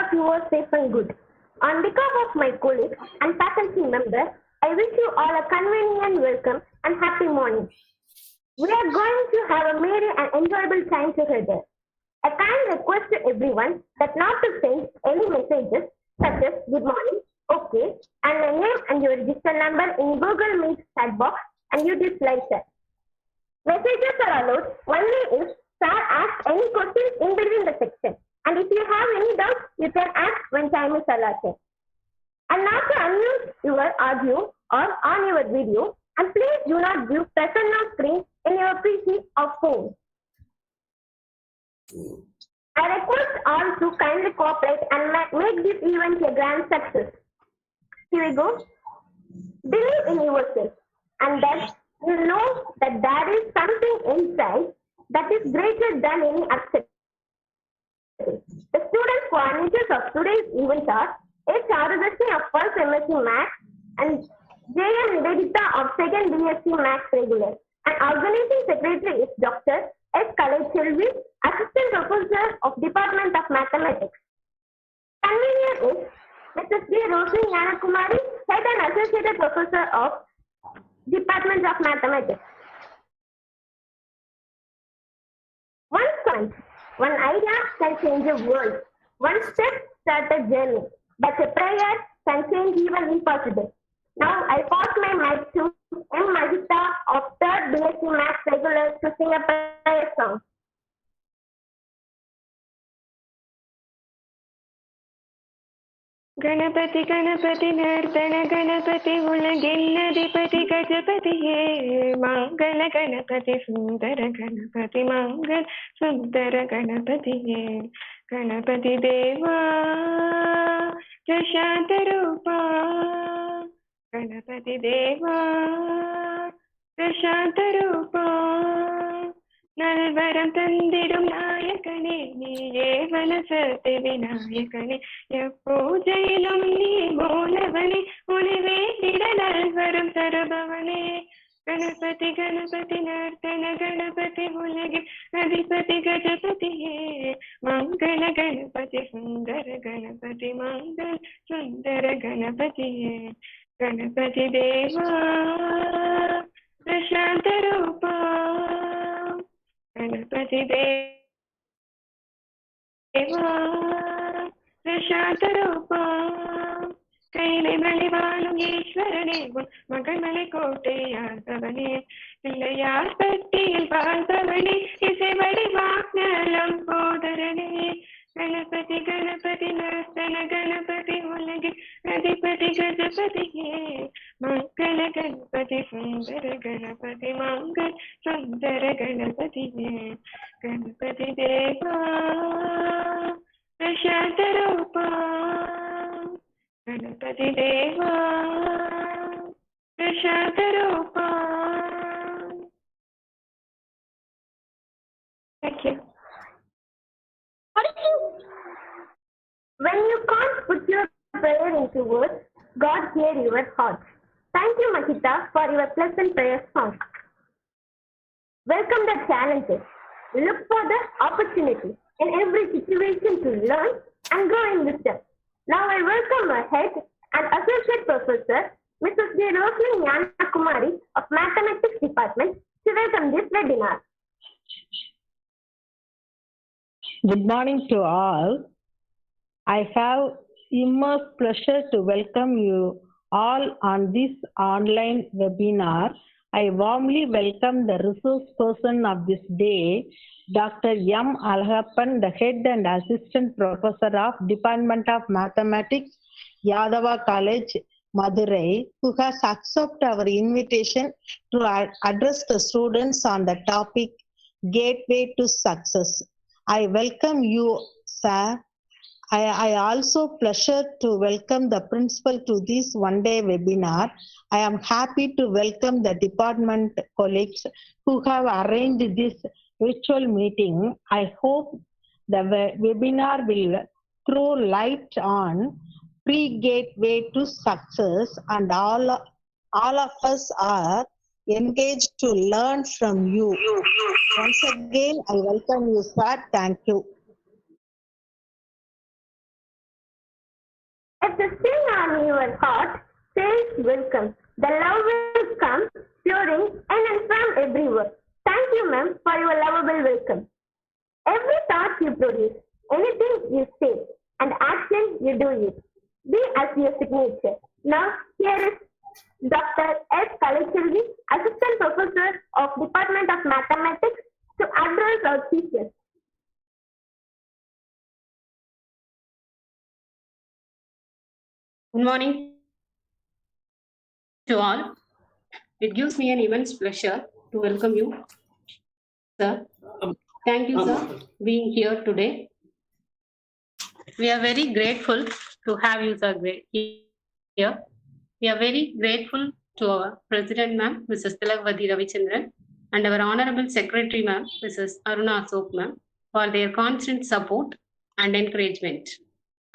of you are safe and good. On behalf of my colleagues and faculty members, I wish you all a convenient welcome and happy morning. We are going to have a merry and enjoyable time together. A kind request to everyone that not to send any messages such as good morning, okay, and a name and your register number in Google Meet chat box and YouTube live chat. Messages are allowed only if sir asks any questions in between the section. And if you have any doubts, you can ask when time is allotted. And not to unmute your audio or on your video, and please do not view present on screen in your PC or phone. I request all to kindly cooperate and make this event a grand success. Here we go. Believe in yourself and that you know that there is something inside that is greater than any acceptance. The student coordinators of today's event are H. Arudashni of 1st MSc Maths and J.M. Nivedita of 2nd BSc Maths Regular. And organizing secretary is Dr. S. Kalai, Assistant Professor of Department of Mathematics. Convener is Mrs. D. Roshni Gnanakumari, Head and Associate Professor of Department of Mathematics. One idea can change a world. One step starts a journey. But a prayer can change even impossible. Now I pass my mic to M. Mahita of 3rd BSc Maths Regular to sing a prayer song. Ganpati Ganpati नर्तन Ganpati उलगिल्लधिपति गजपतिये मंगल गणपति सुंदर गणपति मंगल सुंदर गणपतिये गणपति देवा प्रशांत रूपा गणपति देवा प्रशांत रूपा நல்வரம் தந்திடும் நாயகனே நீயே வனசத்தை விநாயகனே எப்பூஜையிலும் நீ மூலவனே உனிவே நல்வரம் தருபவனே गणपति गणपति नर्तन गणपति उलगे अधिपति गजपतिये मंगल गणपति सुंदर गणपति मंगल सुंदर गणपतिये गणपति देवा प्रशांत रूपा गणपति देवा प्रशांत रूपा கையிலே மலைவாழும் ஈஸ்வரனே உன் மகன்மலை கோட்டையாழ்பவனே பிள்ளையார் பட்டியில் வாழ்பவனே இசை வடிவாக்ஞலம் போதரனே गणपति गणपति नर्तन गणपति उलगे अधिपति गजपतिये मंगल गणपति सुंदर गणपति मंगल सुंदर गणपतिये गणपति देवा प्रशांत रूपा गणपति देवा प्रशांत रूपा. Thank you. When you can't put your prayer into words, God hear your heart. Thank you, Mahita, for your pleasant prayer song. Welcome the challenges. Look for the opportunity in every situation to learn and grow in wisdom. Now I welcome our head and associate professor, Mrs. D. Roshni Gnanakumari of Mathematics Department to welcome this webinar. Good morning to all. I have immense pleasure to welcome you all on this online webinar. I warmly welcome the resource person of this day, Dr. M. Alhappan, the Head and Assistant Professor of Department of Mathematics, Yadava College, Madurai, who has accepted our invitation to address the students on the topic Gateway to Success. I welcome you, sir. I also pleasure to welcome the principal to this one-day webinar. I am happy to welcome the department colleagues who have arranged this virtual meeting. I hope the webinar will throw light on pre-gateway to success, and all of us are engaged to learn from you. Once again, I welcome you, sir. Thank you. If the sting on your heart says welcome, the love will come pouring in and from everywhere. Thank you, ma'am, for your lovable welcome. Every thought you produce, anything you say, and action you do it. Be as your signature. Now, here is Dr. S. College, Assistant Professor of Department of Mathematics, to address our teachers. Good morning to all. It gives me an immense pleasure to welcome you, sir. Thank you, sir, being here today. We are very grateful to have you, sir, here. We are very grateful to our President, ma'am, Mrs. Tilakvati Ravichandran, and our Honorable Secretary, ma'am, Mrs. Aruna Asok, ma'am, for their constant support and encouragement.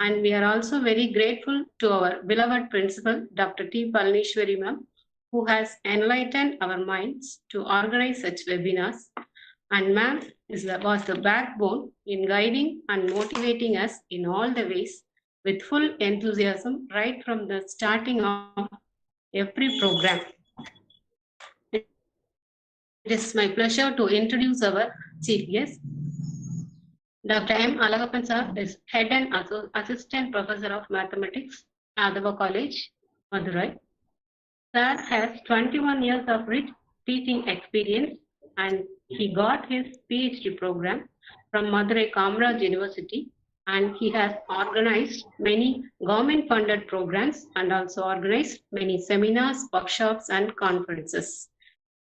And we are also very grateful to our beloved principal, Dr. T. Palanishwari, ma'am, who has enlightened our minds to organize such webinars. And ma'am was the backbone in guiding and motivating us in all the ways with full enthusiasm right from the starting of every program. It is my pleasure to introduce our chief guest. Dr. M. Alagappan sir is Head and Assistant Professor of Mathematics, SFR College, Madurai. Sir has 21 years of rich teaching experience, and he got his PhD program from Madurai Kamaraj University, and he has organized many government-funded programs and also organized many seminars, workshops, and conferences.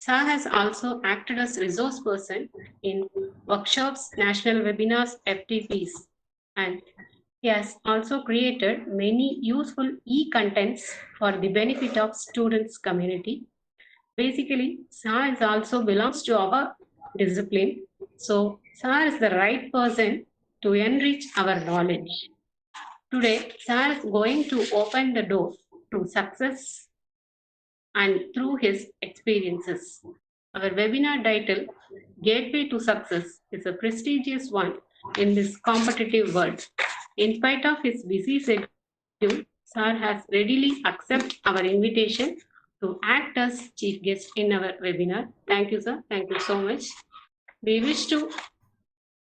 Sir has also acted as resource person in workshops, national webinars, FTPs, and he has also created many useful e-contents for the benefit of students community. Basically, Sir is also belongs to our discipline. So Sir is the right person to enrich our knowledge. Today, Sir is going to open the door to success and through his experiences. Our webinar title, Gateway to Success, is a prestigious one in this competitive world. In spite of his busy schedule, Sir has readily accepted our invitation to act as chief guest in our webinar. Thank you, sir. Thank you so much. We wish to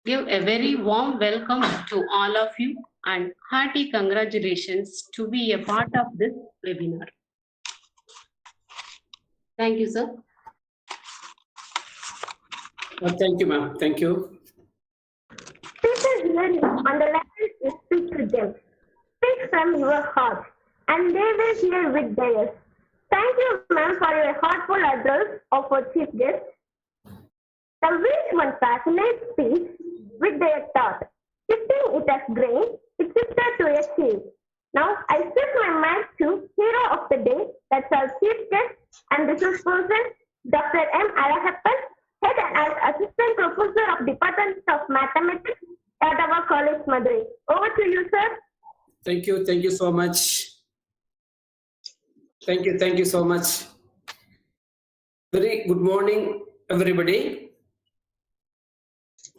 give a very warm welcome to all of you and hearty congratulations to be a part of this webinar. Thank you, sir. Thank you, ma'am. Thank you. People hearing on the level you speak to them. Speak from your heart, and they will hear with theirs. Thank you, ma'am, for your heartful address of our chief guest. The which one fascinates speech with their thought. Shifting it as grain, it shifted to a shade. Now I shift my mind to hero of the day, that's our chief guest and resource person, Dr. M. Alagappan, Head and Assistant Professor of Department of Mathematics at our College, Madurai. Over to you, sir. Thank you. Thank you so much. Thank you. Thank you so much. Very good morning, everybody.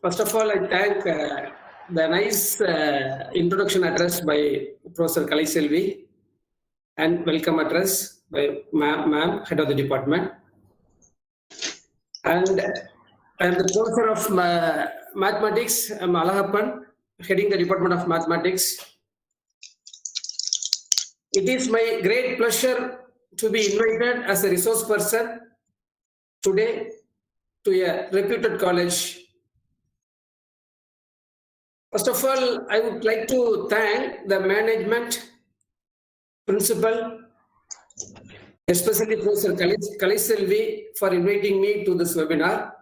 First of all, I thank the nice introduction address by Professor Kalaiselvi and welcome address by ma'am, Head of the Department. And I am the Professor of Mathematics. I am Alagappan, heading the Department of Mathematics. It is my great pleasure to be invited as a resource person today to a reputed college. First of all, I would like to thank the management, principal, especially Professor Kalaiselvi for inviting me to this webinar.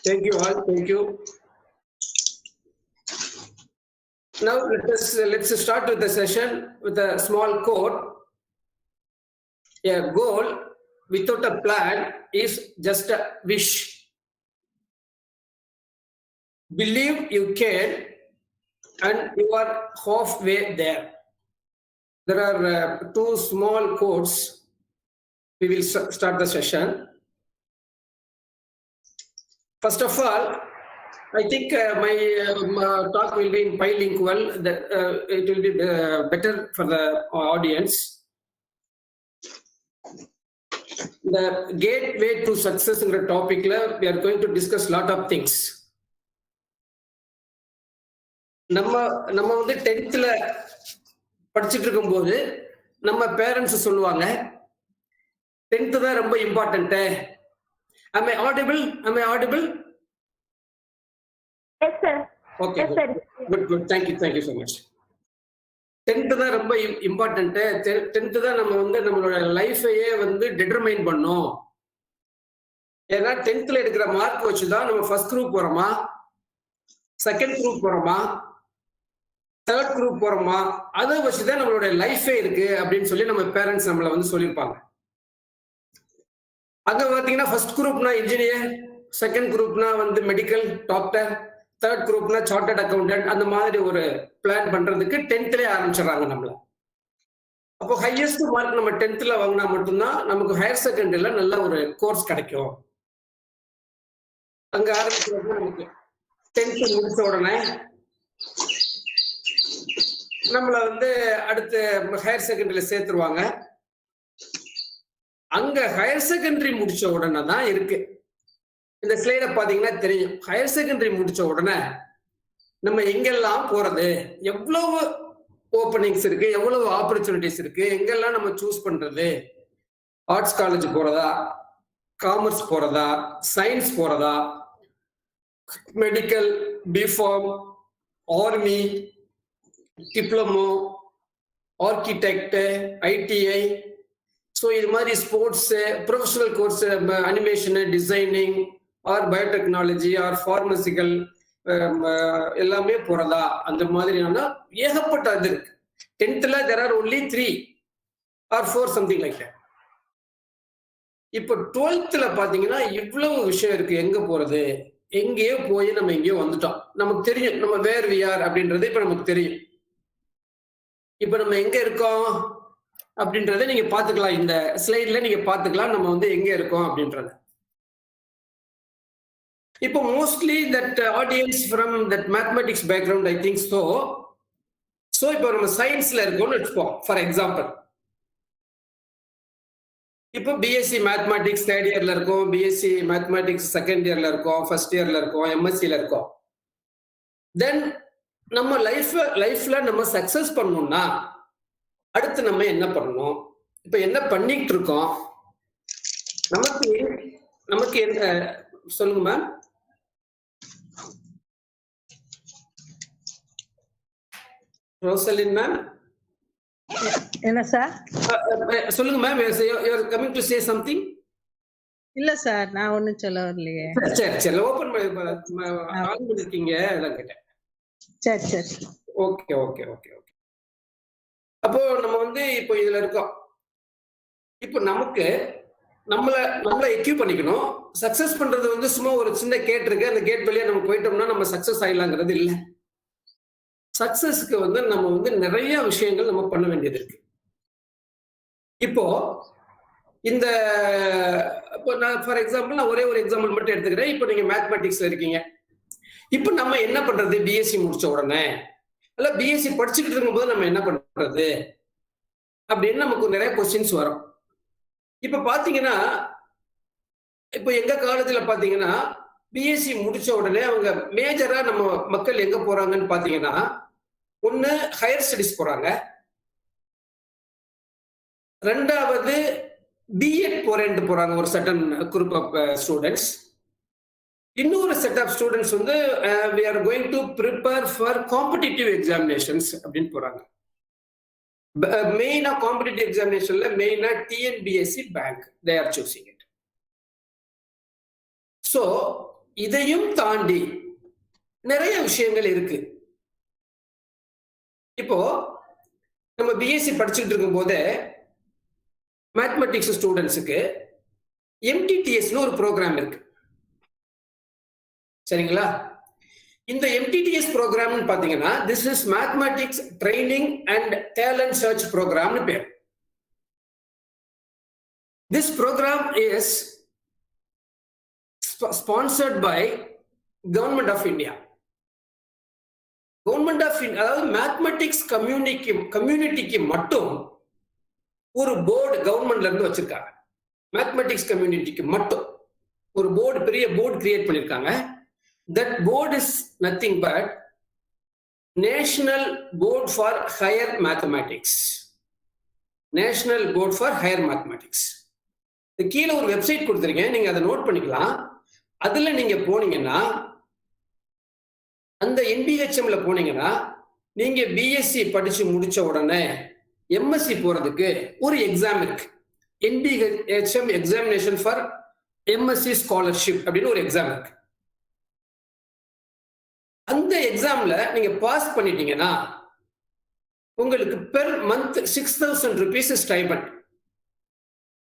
Thank you all. Thank you. Now let's start with the session with a small quote. A goal without a plan is just a wish. Believe you can, and you are halfway there. There are two small quotes. We will start the session. First of all, I think my talk will be in bilingual. It will be better for the audience. The gateway to success in the topic, we are going to discuss lot of things. நம்ம வந்து 10th படிச்சுட்டு இருக்கும்போது நம்ம parents சொல்லுவாங்க 10th தான் ரொம்ப important. Am I audible? Yes, sir. Okay. Yes, sir. Good. Thank you so much. 10th தான் ரொம்ப இம்பார்ட்டன்ட். 10th தான் நம்ம வந்து நம்மளோட லைஃபையே வந்து டிட்டர்மைன் பண்ணோம். ஏன்னா 10th எடுக்கிற மார்க் வச்சுதான் நம்ம ஃபர்ஸ்ட் குரூப் போறோமா, செகண்ட் குரூப் போறோமா, தேர்ட் குரூப் போறோமா, அதை வச்சுதான் நம்மளோட லைஃபே இருக்கு அப்படின்னு சொல்லி நம்ம பேரண்ட்ஸ் நம்மள வந்து சொல்லியிருப்பாங்க. அங்க பாத்தீங்கன்னா ஃபர்ஸ்ட் குரூப்னா இன்ஜினியர், செகண்ட் குரூப்னா வந்து மெடிக்கல் டாக்டர், தேர்ட் குரூப்னா சார்ட்டர்ட் அக்கௌண்டன்ட், அந்த மாதிரி ஒரு பிளான் பண்றதுக்கு 10thலயே ஆரம்பிச்சிடறாங்க நம்மள. அப்போ ஹையஸ்ட் மார்க் நம்ம 10thல வாங்கினா மட்டும்தான் நமக்கு ஹையர் செகண்டரியில நல்ல ஒரு கோர்ஸ் கிடைக்கும். அங்க ஆரம்பிக்கிறது நமக்கு 10th முடிச்ச உடனே நம்மள வந்து அடுத்து ஹையர் செகண்டரியில சேர்த்துருவாங்க. அங்க ஹையர் செகண்டரி முடிச்ச உடனே தான் இருக்கு. இந்த ஸ்லைட பாத்தீங்கன்னா தெரியும். ஹையர் செகண்டரி முடிச்ச உடனே நம்ம எங்கெல்லாம் போறது, எவ்வளவு ஓப்பனிங்ஸ் இருக்கு, எவ்வளவு ஆப்பர்ச்சுனிட்டிஸ் இருக்கு, எங்கெல்லாம் நம்ம சூஸ் பண்றது, ஆர்ட்ஸ் காலேஜ் போறதா, காமர்ஸ் போறதா, சயின்ஸ் போறதா, medical, B pharm, army, diploma, architect, ITI, so இது மாதிரி ஸ்போர்ட்ஸ், ப்ரொஃபஷனல் கோர்ஸ், அனிமேஷனு, designing, or biotechnology, or pharmaceutical, எல்லாமே போறதா, அந்த மாதிரியான ஏகப்பட்ட இது இருக்கு. 10thல there are only 3 or 4 something like that. இப்போ 12thல பாத்தீங்கன்னா இவ்வளவு விஷயம் இருக்கு. எங்க போறது, எங்கேயோ போய் நம்ம எங்கேயோ வந்துட்டோம். நமக்கு தெரியும் நம்ம வேர் வி ஆர் அப்படின்றது இப்ப நமக்கு தெரியும். இப்ப நம்ம எங்க இருக்கோம் அப்படின்றத நீங்க பாத்துக்கலாம். இந்த ஸ்லைட்ல நீங்க பாத்துக்கலாம் நம்ம வந்து எங்க இருக்கோம் அப்படின்றத. இப்போ mostly that audience from that mathematics background I think so இப்போ நம்ம சயின்ஸ்ல இருக்கோம்னு வச்சுப்போம். ஃபார் எக்ஸாம்பிள் இப்போ பிஎஸ்சி மேத்தமெட்டிக்ஸ் தேர்ட் இயர்ல இருக்கும், பிஎஸ்சி மேத்தமெட்டிக்ஸ் செகண்ட் இயர்ல இருக்கும், ஃபர்ஸ்ட் இயர்ல இருக்கும், எம்எஸ்சில இருக்கும். தென் நம்ம லைஃப்ல நம்ம சக்சஸ் பண்ணணும்னா அடுத்து நம்ம என்ன பண்ணணும், இப்ப என்ன பண்ணிட்டு இருக்கோம், நமக்கு என்ன சொல்லுங்க மேம். Rosalin ma'am. என்ன சார்? சொல்லுங்க ma'am. You are coming to say something. இல்ல சார், நான் ஒண்ணும் சொல்ல வரலையே. சரி ஓபன் ஆன் பண்ணிருக்கீங்க, அதான் கேட்டேன். சரி ஓகே. அப்போ நம்ம வந்து இப்போ இதுல இருக்கோம். இப்போ நமக்கு நம்மள எக்யூப் பண்ணிக்கணும். சக்சஸ் பண்றது வந்து சும்மா ஒரு சின்ன கேட் இருக்கு, அந்த கேட் வழியா நம்ம போயிட்டோம்னா நம்ம சக்சஸ் ஆயிடலாங்கிறது இல்லை. சக்சஸ்க்கு வந்து நம்ம வந்து நிறைய விஷயங்கள் நம்ம பண்ண வேண்டியது இருக்கு. இப்போ இந்த இப்போ நான் ஃபார் எக்ஸாம்பிள் நான் ஒரே ஒரு எக்ஸாம்பிள் மட்டும் எடுத்துக்கிறேன். இப்போ நீங்க மேத்தமெட்டிக்ஸ்ல இருக்கீங்க. இப்போ நம்ம என்ன பண்றது, பிஎஸ்சி முடிச்ச உடனே அல்ல பிஎஸ்சி படிச்சுக்கிட்டு இருக்கும்போது நம்ம என்ன பண்றது அப்படின்னு நமக்கு நிறைய கொஸ்டின்ஸ் வரும். இப்ப பாத்தீங்கன்னா இப்போ எங்க காலேஜ்ல பாத்தீங்கன்னா பிஎஸ்சி முடிச்ச உடனே அவங்க மேஜரா நம்ம மக்கள் எங்க போறாங்கன்னு பாத்தீங்கன்னா, ஒண்ணு ஹையர் ஸ்டடிஸ் போறாங்க, ரெண்டாவது பிஎட் போறேன்ட்டு போறாங்க ஒரு சர்டன் குரூப் ஆஃப் ஸ்டூடெண்ட்ஸ். இன்னொரு செட் ஆஃப் ஸ்டூடெண்ட்ஸ் வந்து we are going to prepare for competitive examinations அப்படின்னு போறாங்க. மெயினா காம்படிட்டிவ் எக்ஸாமினேஷன்ல மெயினா TNPSC bank they are choosing it. So இதையும் தாண்டி நிறைய விஷயங்கள் இருக்கு. இப்போ நம்ம பிஎஸ்சி படிச்சுட்டு இருக்கும் போதே மேத்தமெட்டிக்ஸ் ஸ்டூடெண்ட்ஸுக்கு எம்டிடிஎஸ்னு ஒரு ப்ரோக்ராம் இருக்கு, சரிங்களா? இந்த எம்டிடிஎஸ் ப்ரோக்ராம்னு பாத்தீங்கன்னா this is mathematics training and talent search ப்ரோக்ராம்னு பேர். This program is sponsored by government of India. Government of அதாவது மேத்தமெட்டிக்ஸ் கம்யூனிட்டிக்கு மட்டும் ஒரு போர்டு கவர்மெண்ட்ல இருந்து வச்சிருக்காங்க. மேத்தமெட்டிக்ஸ் கம்யூனிட்டிக்கு மட்டும் ஒரு போர்டு, பெரிய போர்டு கிரியேட் பண்ணிருக்காங்க. That board is nothing but national board for higher mathematics. National board for higher mathematics. கீழே ஒரு வெப்சைட் கொடுத்துருக்கேன், நீங்க அதை நோட் பண்ணிக்கலாம். அதுல நீங்க போனீங்கன்னா, அந்த NBHMல போனீங்கன்னா, நீங்க பிஎஸ்சி படிச்சு முடிச்ச உடனே எம்எஸ்சி போறதுக்கு ஒரு எக்ஸாம் இருக்கு. NBHM examination for MSc scholarship அப்படின்னு ஒரு எக்ஸாம் இருக்கு. அந்த எக்ஸாம்ல நீங்க பாஸ் பண்ணிட்டீங்கன்னா உங்களுக்கு per month 6,000 rupees stipend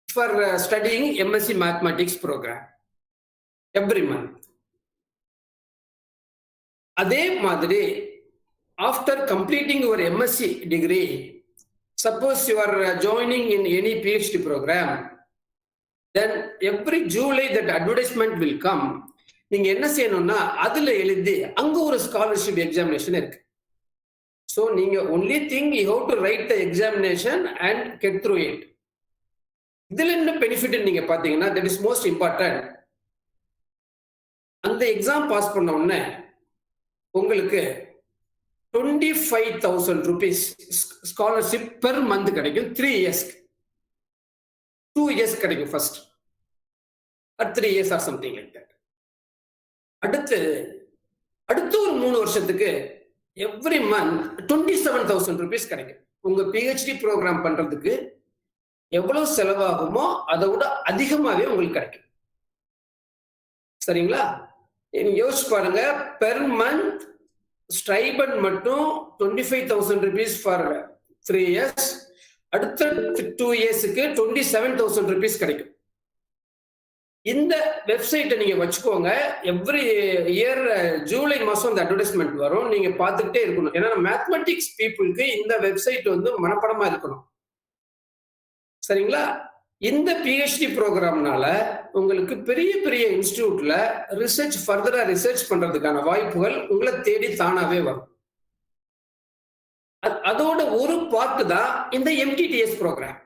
for studying MSc mathematics programme every month. அதே மாதிரி after completing your MSc degree, suppose you are joining in any PhD program, then every July that advertisement will come. நீங்க என்ன செய்யணும்னா அதுல எழுதி அங்க ஒரு scholarship examination இருக்கு. So நீங்க only thing you have to write the examination and get through it. இதுல என்ன பெனிஃபிட் நீங்க பாத்தீங்கன்னா, that is most important. அந்த எக்ஸாம் பாஸ் பண்ண உடனே உங்களுக்கு 25,000 rupees ஸ்காலர்ஷிப் பெர் மந்த் கிடைக்கும். 3 years, 2 years கிடைக்கும் first, or 3 years or something like that. அடுத்து ஒரு 3 வருஷத்துக்கு எவ்ரி மந்த் 27,000 rupees கிடைக்கும். உங்க PhD ப்ரோக்ராம் பண்றதுக்கு எவ்வளவு செலவாகுமோ அதை விட அதிகமாவே உங்களுக்கு கிடைக்கும். சரிங்களா? யோசிச்சு பாருங்க, பெர் மந்த் ஸ்டைபண்ட் மட்டும் 25,000 rupees ஃபார் 3 years. அடுத்த 2 yearsக்கு 27,000 rupees கிடைக்கும். இந்த வெப்சைட்டை நீங்க வச்சுக்கோங்க. எவ்ரி இயர் ஜூலை மாசம் இந்த அட்வர்டைஸ்மெண்ட் வரும், நீங்க பார்த்துக்கிட்டே இருக்கணும். ஏன்னா மேத்தமெட்டிக்ஸ் பீப்புளுக்கு இந்த வெப்சைட் வந்து மனப்படமா இருக்கணும். சரிங்களா? இந்த PhD ப்ரோக்ராம்னால உங்களுக்கு பெரிய பெரிய இன்ஸ்டிடியூட்ல ரிசர்ச், ஃபர்தரா ரிசர்ச் பண்றதுக்கான வாய்ப்புகள் உங்களை தேடி தானாவே வரும். அதோட ஒரு பார்ட் தான் இந்த MTTS programme,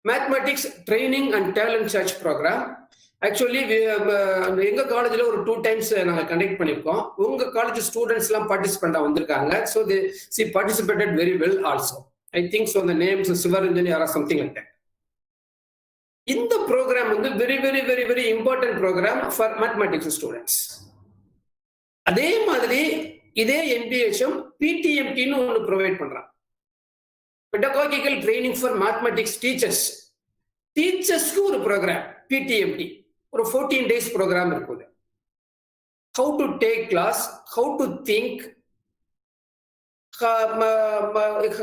mathematics training and talent search programme. Actually எங்க காலேஜ்ல ஒரு 2 times நாங்க கண்டக்ட் பண்ணிருக்கோம். உங்க காலேஜ் ஸ்டூடெண்ட்ஸ் எல்லாம் பார்ட்டிசிபெண்டா வந்திருக்காங்க. So the participated very well also. I think so the names Sivaranjani or something like that. இந்த ப்ரோக்ராம் வந்து very very very very important programme for mathematics students. அதே மாதிரி இதே NBHM PTMT-ன்னு ஒன்று ப்ரொவைட் பண்றான், pedagogical training for mathematics teachers. டீச்சர்ஸ்க்கு ஒரு ப்ரோக்ராம் PTMT, ஒரு 14 days ப்ரோக்ராம் இருக்குது. How to take class, how to think,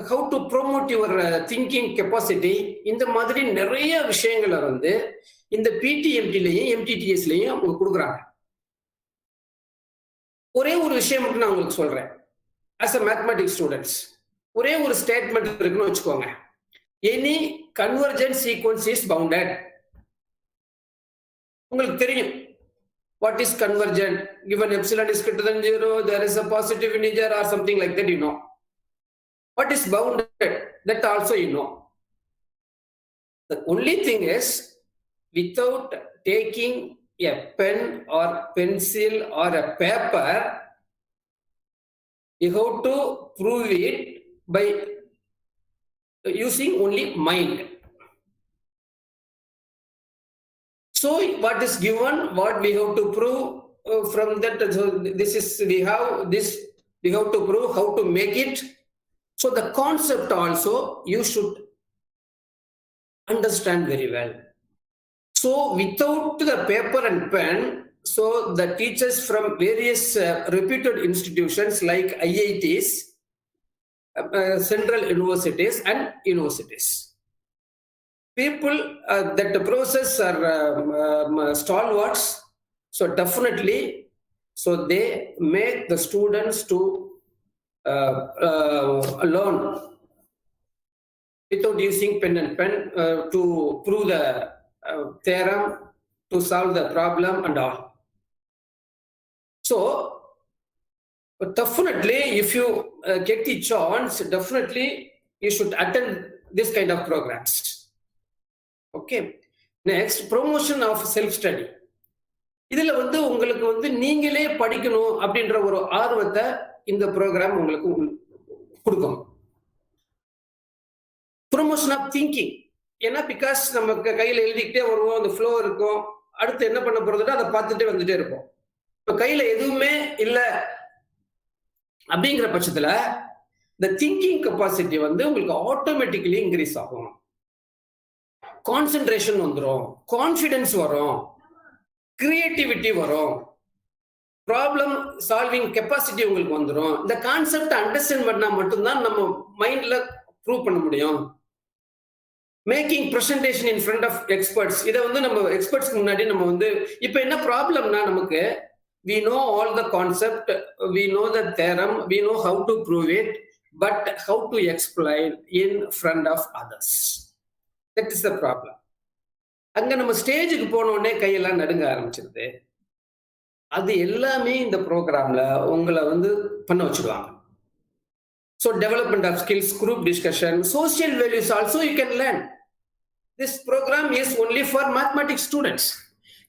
how to promote your thinking capacity. இந்த மாதிரி நிறைய விஷயங்களை வந்து இந்த PTMT-லயும் MTTS-லயும் அவங்க கொடுக்குறாங்க. ஒரே ஒரு விஷயம் மட்டும் நான் உங்களுக்கு சொல்றேன். as a mathematics students, ஒரே ஒரு ஸ்டேட்மெண்ட் இருக்குன்னு வச்சுக்கோங்க. any convergent sequence is bounded. உங்களுக்கு தெரியும் what is convergent. Given epsilon is greater than 0, there is a positive integer or something like that, you know. What is bounded, that also you know. The only thing is, without taking a pen or pencil or a paper, you have to prove it by using only mind. So what is given, what we have to prove from that, so this is, we have to prove how to make it. So the concept also you should understand very well. So without the paper and pen, so the teachers from various reputed institutions like IITs, central universities and universities, people that the process are stalwarts. So definitely, so they make the students to learn without using pen and pen to prove the theorem, to solve the problem and all. So definitely, if you get the chance, definitely you should attend this kind of programs. Okay. Next, promotion of self study. இதுல வந்து உங்களுக்கு வந்து நீங்களே படிக்கணும் அப்படின்ற ஒரு ஆர்வத்தை இந்த ப்ரோக்ராம் உங்களுக்கு கொடுக்கும். Promotion of thinking. ஏன்னா பிகாஸ் நமக்கு கையில எழுதிக்கிட்டே வருவோம், அந்த ஃப்ளோ இருக்கும், அடுத்து என்ன பண்ண போறதுன்னா அதை பார்த்துட்டே வந்துட்டே இருப்போம். இப்ப கையில எதுவுமே இல்லை அப்படிங்கிற பட்சத்துல இந்த திங்கிங் கெப்பாசிட்டி வந்து உங்களுக்கு ஆட்டோமேட்டிக்கலி இன்க்ரீஸ் ஆகும். கான்சென்ட்ரேஷன் வந்துடும், கான்ஃபிடன்ஸ் வரும், கிரியேட்டிவிட்டி வரும், ப்ராப்ளம் சால்விங் கெப்பாசிட்டி உங்களுக்கு வந்துடும். இந்த கான்செப்ட் அண்டர்ஸ்டாண்ட் பண்ணா மட்டும்தான் நம்ம மைண்ட்ல ப்ரூவ் பண்ண முடியும். Making presentation in front of experts. இதை வந்து நம்ம எக்ஸ்பர்ட்ஸ்க்கு முன்னாடி நம்ம வந்து இப்போ என்ன ப்ராப்ளம்னா நமக்கு we know all the concept, we know the theorem, we know how to prove it, but how to explain in front of others. That is the problem. அங்க நம்ம ஸ்டேஜுக்கு போன உடனே கையெல்லாம் நடுங்க ஆரம்பிச்சிருது. அது எல்லாமே இந்த ப்ரோக்ராம்ல உங்களை வந்து பண்ண வச்சிருவாங்க. So development of skills, group discussion, social values also you can learn. This program is only for mathematics students.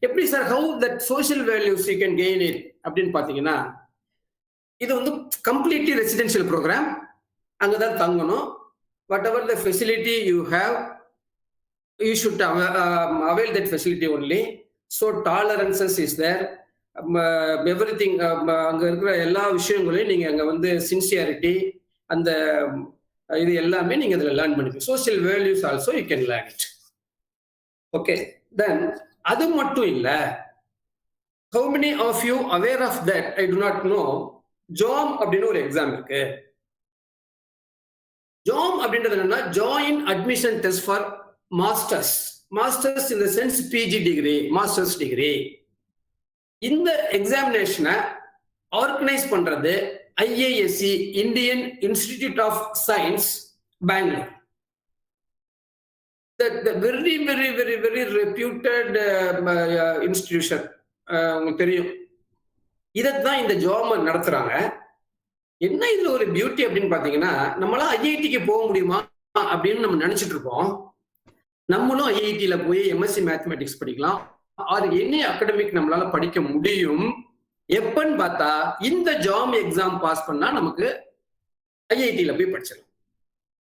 எப்படி sir how that social values you can gain it அப்படின்னு பார்த்தீங்கன்னா, இது வந்து கம்ப்ளீட்லி ரெசிடென்ஷியல் ப்ரோக்ராம். அங்கதான் தங்கணும். Whatever the facility you have, you should avail that facility only. So tolerances is there, everything. அங்க இருக்கிற எல்லா விஷயங்களையும் நீங்க அங்க வந்து சின்சியாரிட்டி, அந்த இது எல்லாமே நீங்க இதுல லேர்ன் பண்ணிக்கலாம். Social values also you can learn it. Okay, then அது மட்டும் இல்ல, how many of you aware of that? I do not know. JAM அப்படின்னு ஒரு எக்ஸாம் இருக்கு. ஜாம் அப்படின்றது என்னன்னா joint admission test for masters. Masters in the sense PG degree, masters degree. இந்த எக்ஸாமினேஷனை ஆர்கனைஸ் பண்றது IASC, Indian Institute of Science, Bangalore. The very, very, very, very reputed institution. உங்களுக்கு தெரியும். இதைத்தான் இந்த ஜாம் நடத்துறாங்க. என்ன இதுல ஒரு பியூட்டி அப்படின்னு பாத்தீங்கன்னா, நம்மளாம் ஐஐடிக்கு போக முடியுமா அப்படின்னு நம்ம நினைச்சிட்டு இருப்போம். நம்மளும் ஐஐடியில போய் எம்எஸ்சி மேத்தமெட்டிக்ஸ் படிக்கலாம், ஆர் எனி அகாடமிக் நம்மளால படிக்க முடியும். எப்பன்னு பார்த்தா இந்த ஜாம் எக்ஸாம் பாஸ் பண்ணா நமக்கு ஐஐடியில போய் படிச்சிடலாம்.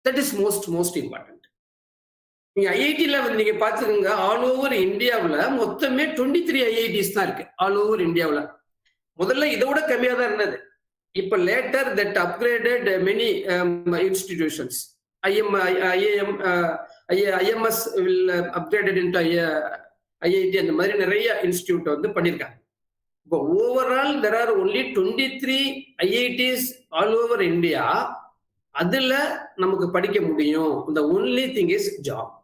That is most important. நீங்க ஐஐடியில வந்து நீங்க பாத்துக்கோங்க, ஆல் ஓவர் இந்தியாவில் மொத்தமே 23 ஐஐடிஸ் தான் இருக்கு ஆல் ஓவர் இந்தியாவில். முதல்ல இதோட கம்மியா தான் இருந்தது. இப்ப later that upgraded many institutions. IMS will upgraded into IIT, அந்த மாதிரி நிறைய இன்ஸ்டிடியூட் வந்து பண்ணியிருக்காங்க. இப்போ overall there are only 23 IITs all over India. அதுல நமக்கு படிக்க முடியும். the only thing is job.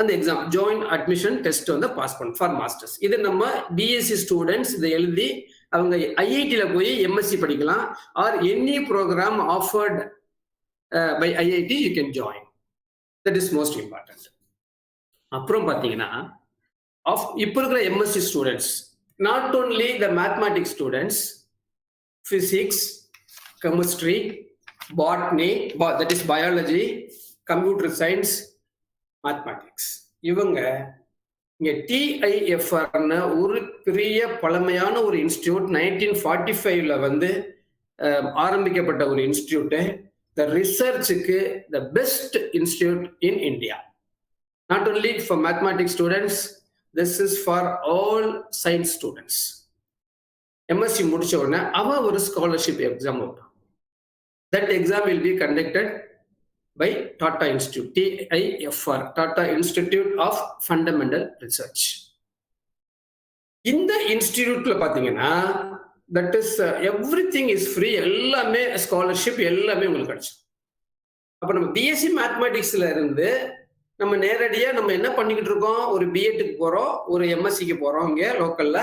அந்த எக்ஸாம் ஜாயின்ட் அட்மிஷன் டெஸ்ட் வந்து பாஸ் பண்ண ஃபார் மாஸ்டர்ஸ். இது நம்ம பிஎஸ்சி ஸ்டூடெண்ட்ஸ் இதை எழுதி அவங்க ஐஐடியில போய் எம்எஸ்சி படிக்கலாம், or any programme offered by IIT you can join. That is most important. அப்புறம் பார்த்தீங்கன்னா இப்போ இருக்கிற MSc students, not only the mathematics students, physics, chemistry, botany, that is biology, computer science, mathematics, இவங்க இங்க டிஐஎஃப்ஆர்னு ஒரு பெரிய பழமையான ஒரு இன்ஸ்டிடியூட், 1945ல வந்து ஆரம்பிக்கப்பட்ட ஒரு இன்ஸ்டிடியூட். த ரிசர்ச்சுக்கு the best institute in India. Not only for mathematics students, this is for all science students. MSc முடிச்ச உடனே அவன் ஒரு ஸ்காலர்ஷிப் எக்ஸாம் வைப்பான். That exam will be conducted by Tata Institute, TIFR, Tata Institute of Fundamental Research. இந்த இன்ஸ்டிடியூட்ல பாத்தீங்கன்னா that is everything is free. எல்லாமே scholarship, எல்லாமே உங்களுக்கு கிடைச்சிடும். அப்ப நம்ம பிஎஸ்சி மேத்தமேட்டிக்ஸ்ல இருந்து நம்ம நேரடியா நம்ம என்ன பண்ணிக்கிட்டு இருக்கோம், ஒரு பிஎட்டுக்கு போறோம், ஒரு எம்எஸ்சிக்கு போறோம் இங்க லோக்கல்ல,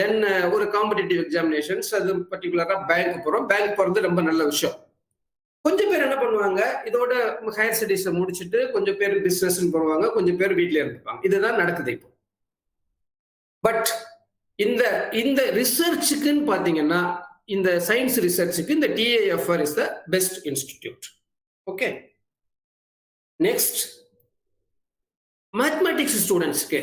தென் ஒரு காம்படிட்டிவ் எக்ஸாமினேஷன்ஸ், அது பர்டிகுலரா பேங்க் போறோம். பேங்க் போறது ரொம்ப நல்ல விஷயம். கொஞ்சம் பேர் என்ன பண்ணுவாங்க, இதோட ஹையர் ஸ்டடீஸை முடிச்சுட்டு கொஞ்சம் பேர் பிசினஸ் போடுவாங்க, கொஞ்சம் பேர் வீட்டிலே இருந்துப்பாங்க. இதுதான் நடக்குது இப்போ. பட் இந்த இந்த ரிசர்ச்சுக்குன்னு பாத்தீங்கன்னா இந்த சயின்ஸ் ரிசர்ச்சுக்கு இந்த TIFR is the best institute. Okay, next mathematics ஸ்டூடெண்ட்ஸ்க்கு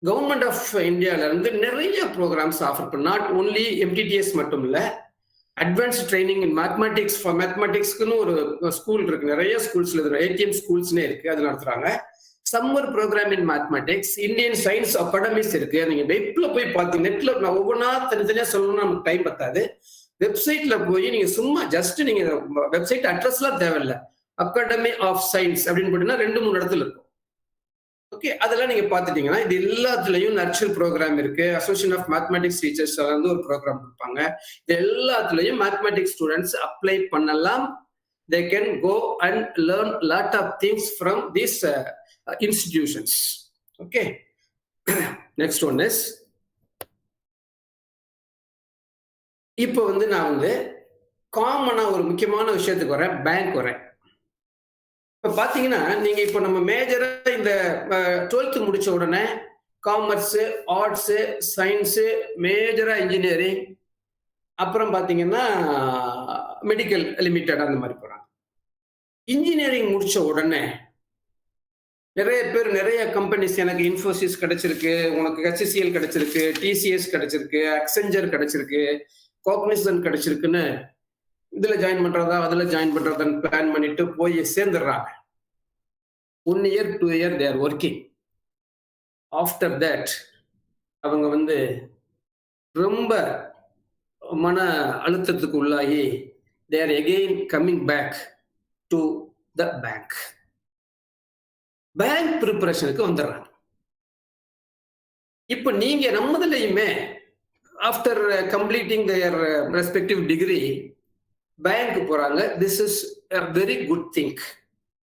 கவர்மெண்ட் ஆஃப் இந்தியால இருந்து நிறைய ப்ரோக்ராம்ஸ் ஆஃபர் பண்ண, நாட் ஓன்லி MTTS மட்டும் இல்ல, advanced training in mathematics for மேத்தமெட்டிக்ஸ்க்குன்னு ஒரு ஸ்கூல் இருக்கு, நிறைய ஸ்கூல்ஸ்ல ATM ஸ்கூல்ஸ்னே இருக்கு, அது நடத்துறாங்க. Summer programme in mathematics, Indian science academies இருக்கு. நீங்க வெப்ல போய் பார்த்தீங்க, நெட்ல நான் ஒவ்வொன்றா தனித்தனியா சொல்லணும்னா நமக்கு டைம் பத்தாது. வெப்சைட்ல போய் நீங்க சும்மா ஜஸ்ட் நீங்க வெப்சைட் அட்ரஸ்லாம் தேவையில்லை, அகாடமி ஆஃப் சயின்ஸ் அப்படின்னு போட்டீங்கன்னா 2-3 இடத்துல இருக்கும். ஓகே, அதெல்லாம் நீங்க பாத்துட்டீங்கன்னா இது எல்லாத்துலயும் நர்ச்சல் ப்ரோக்ராம் இருக்கு, அசோசியேஷன் ஆஃப் மேத்தமெட்டிக்ஸ் டீச்சர்ஸ் வந்து ஒரு ப்ரோக்ராம் கொடுப்பாங்க. இது எல்லாத்துலயும் மேத்தமெட்டிக்ஸ் ஸ்டூடெண்ட்ஸ் அப்ளை பண்ணலாம். they can go and learn lot of things from these institutions. Okay, next one is இப்போ வந்து நான் வந்து காமனா ஒரு முக்கியமான விஷயத்துக்கு வரேன், பேங்க் வரேன். இப்ப பாத்தீங்கன்னா நீங்க இப்போ நம்ம மேஜரா இந்த 12th முடிச்ச உடனே காமர்ஸ், ஆர்ட்ஸ், சயின்ஸ், மேஜரா இன்ஜினியரிங், அப்புறம் பாத்தீங்கன்னா மெடிக்கல் லிமிடெட் அந்த மாதிரி போறாங்க. இன்ஜினியரிங் முடிச்ச உடனே நிறைய பேர் நிறைய கம்பெனிஸ், எனக்கு இன்ஃபோசிஸ் கிடைச்சிருக்கு, உனக்கு HCL கிடைச்சிருக்கு, TCS கிடைச்சிருக்கு, அக்செஞ்சர் கிடைச்சிருக்கு, காக்னிசன்ட் கிடைச்சிருக்குன்னு இதுல ஜாயின் பண்றதா அதுல ஜாயின் பண்றதான்னு பிளான் பண்ணிட்டு போய் சேர்ந்துடுறாங்க. 1 year 2 year they are working. After that அவங்க வந்து ரொம்ப மன அழுத்தத்துக்கு உள்ளாகி they are again coming back to the bank. Bank ப்ரிப்பரேஷனுக்கு வந்துடுறாங்க. இப்போ நீங்க நம்மதுலயுமே after completing their respective degree bank போறாங்க. This is a very good thing.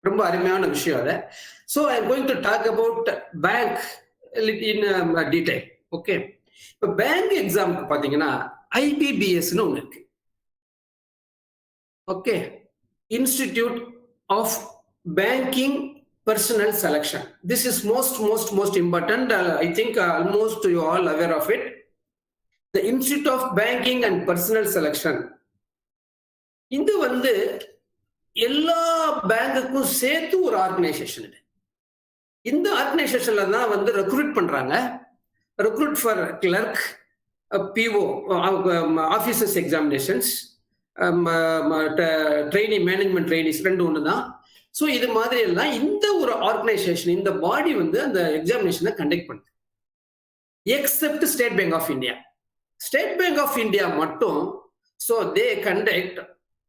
ரொம்ப அருமையான விஷயம் அது. So I am going to talk about bank in detail. Okay, இப்போ பேங்க் எக்ஸாமுக்கு பார்த்தீங்கன்னா IBBSன்னு ஒன்று இருக்கு. Okay, institute of banking personnel selection. This is most important. I think almost you all aware of it. The Institute of Banking and Personnel Selection. இது வந்து எல்லா பேங்குக்கும் சேர்த்து ஒரு ஆர்கனைசேஷன். இது இந்த ஆர்கனைசேஷன்ல தான் வந்து ரெக்ரூட் பண்றாங்க. Recruit for clerk, PO, officers examinations, trainee, management trainees, 2 ஒன்று தான். ஸோ இது மாதிரி எல்லாம் இந்த ஒரு ஆர்கனைசேஷன், இந்த பாடி வந்து அந்த எக்ஸாமினேஷனை கண்டக்ட் பண்ணுது. Except state Bank of India. State Bank of India மட்டும் so they conduct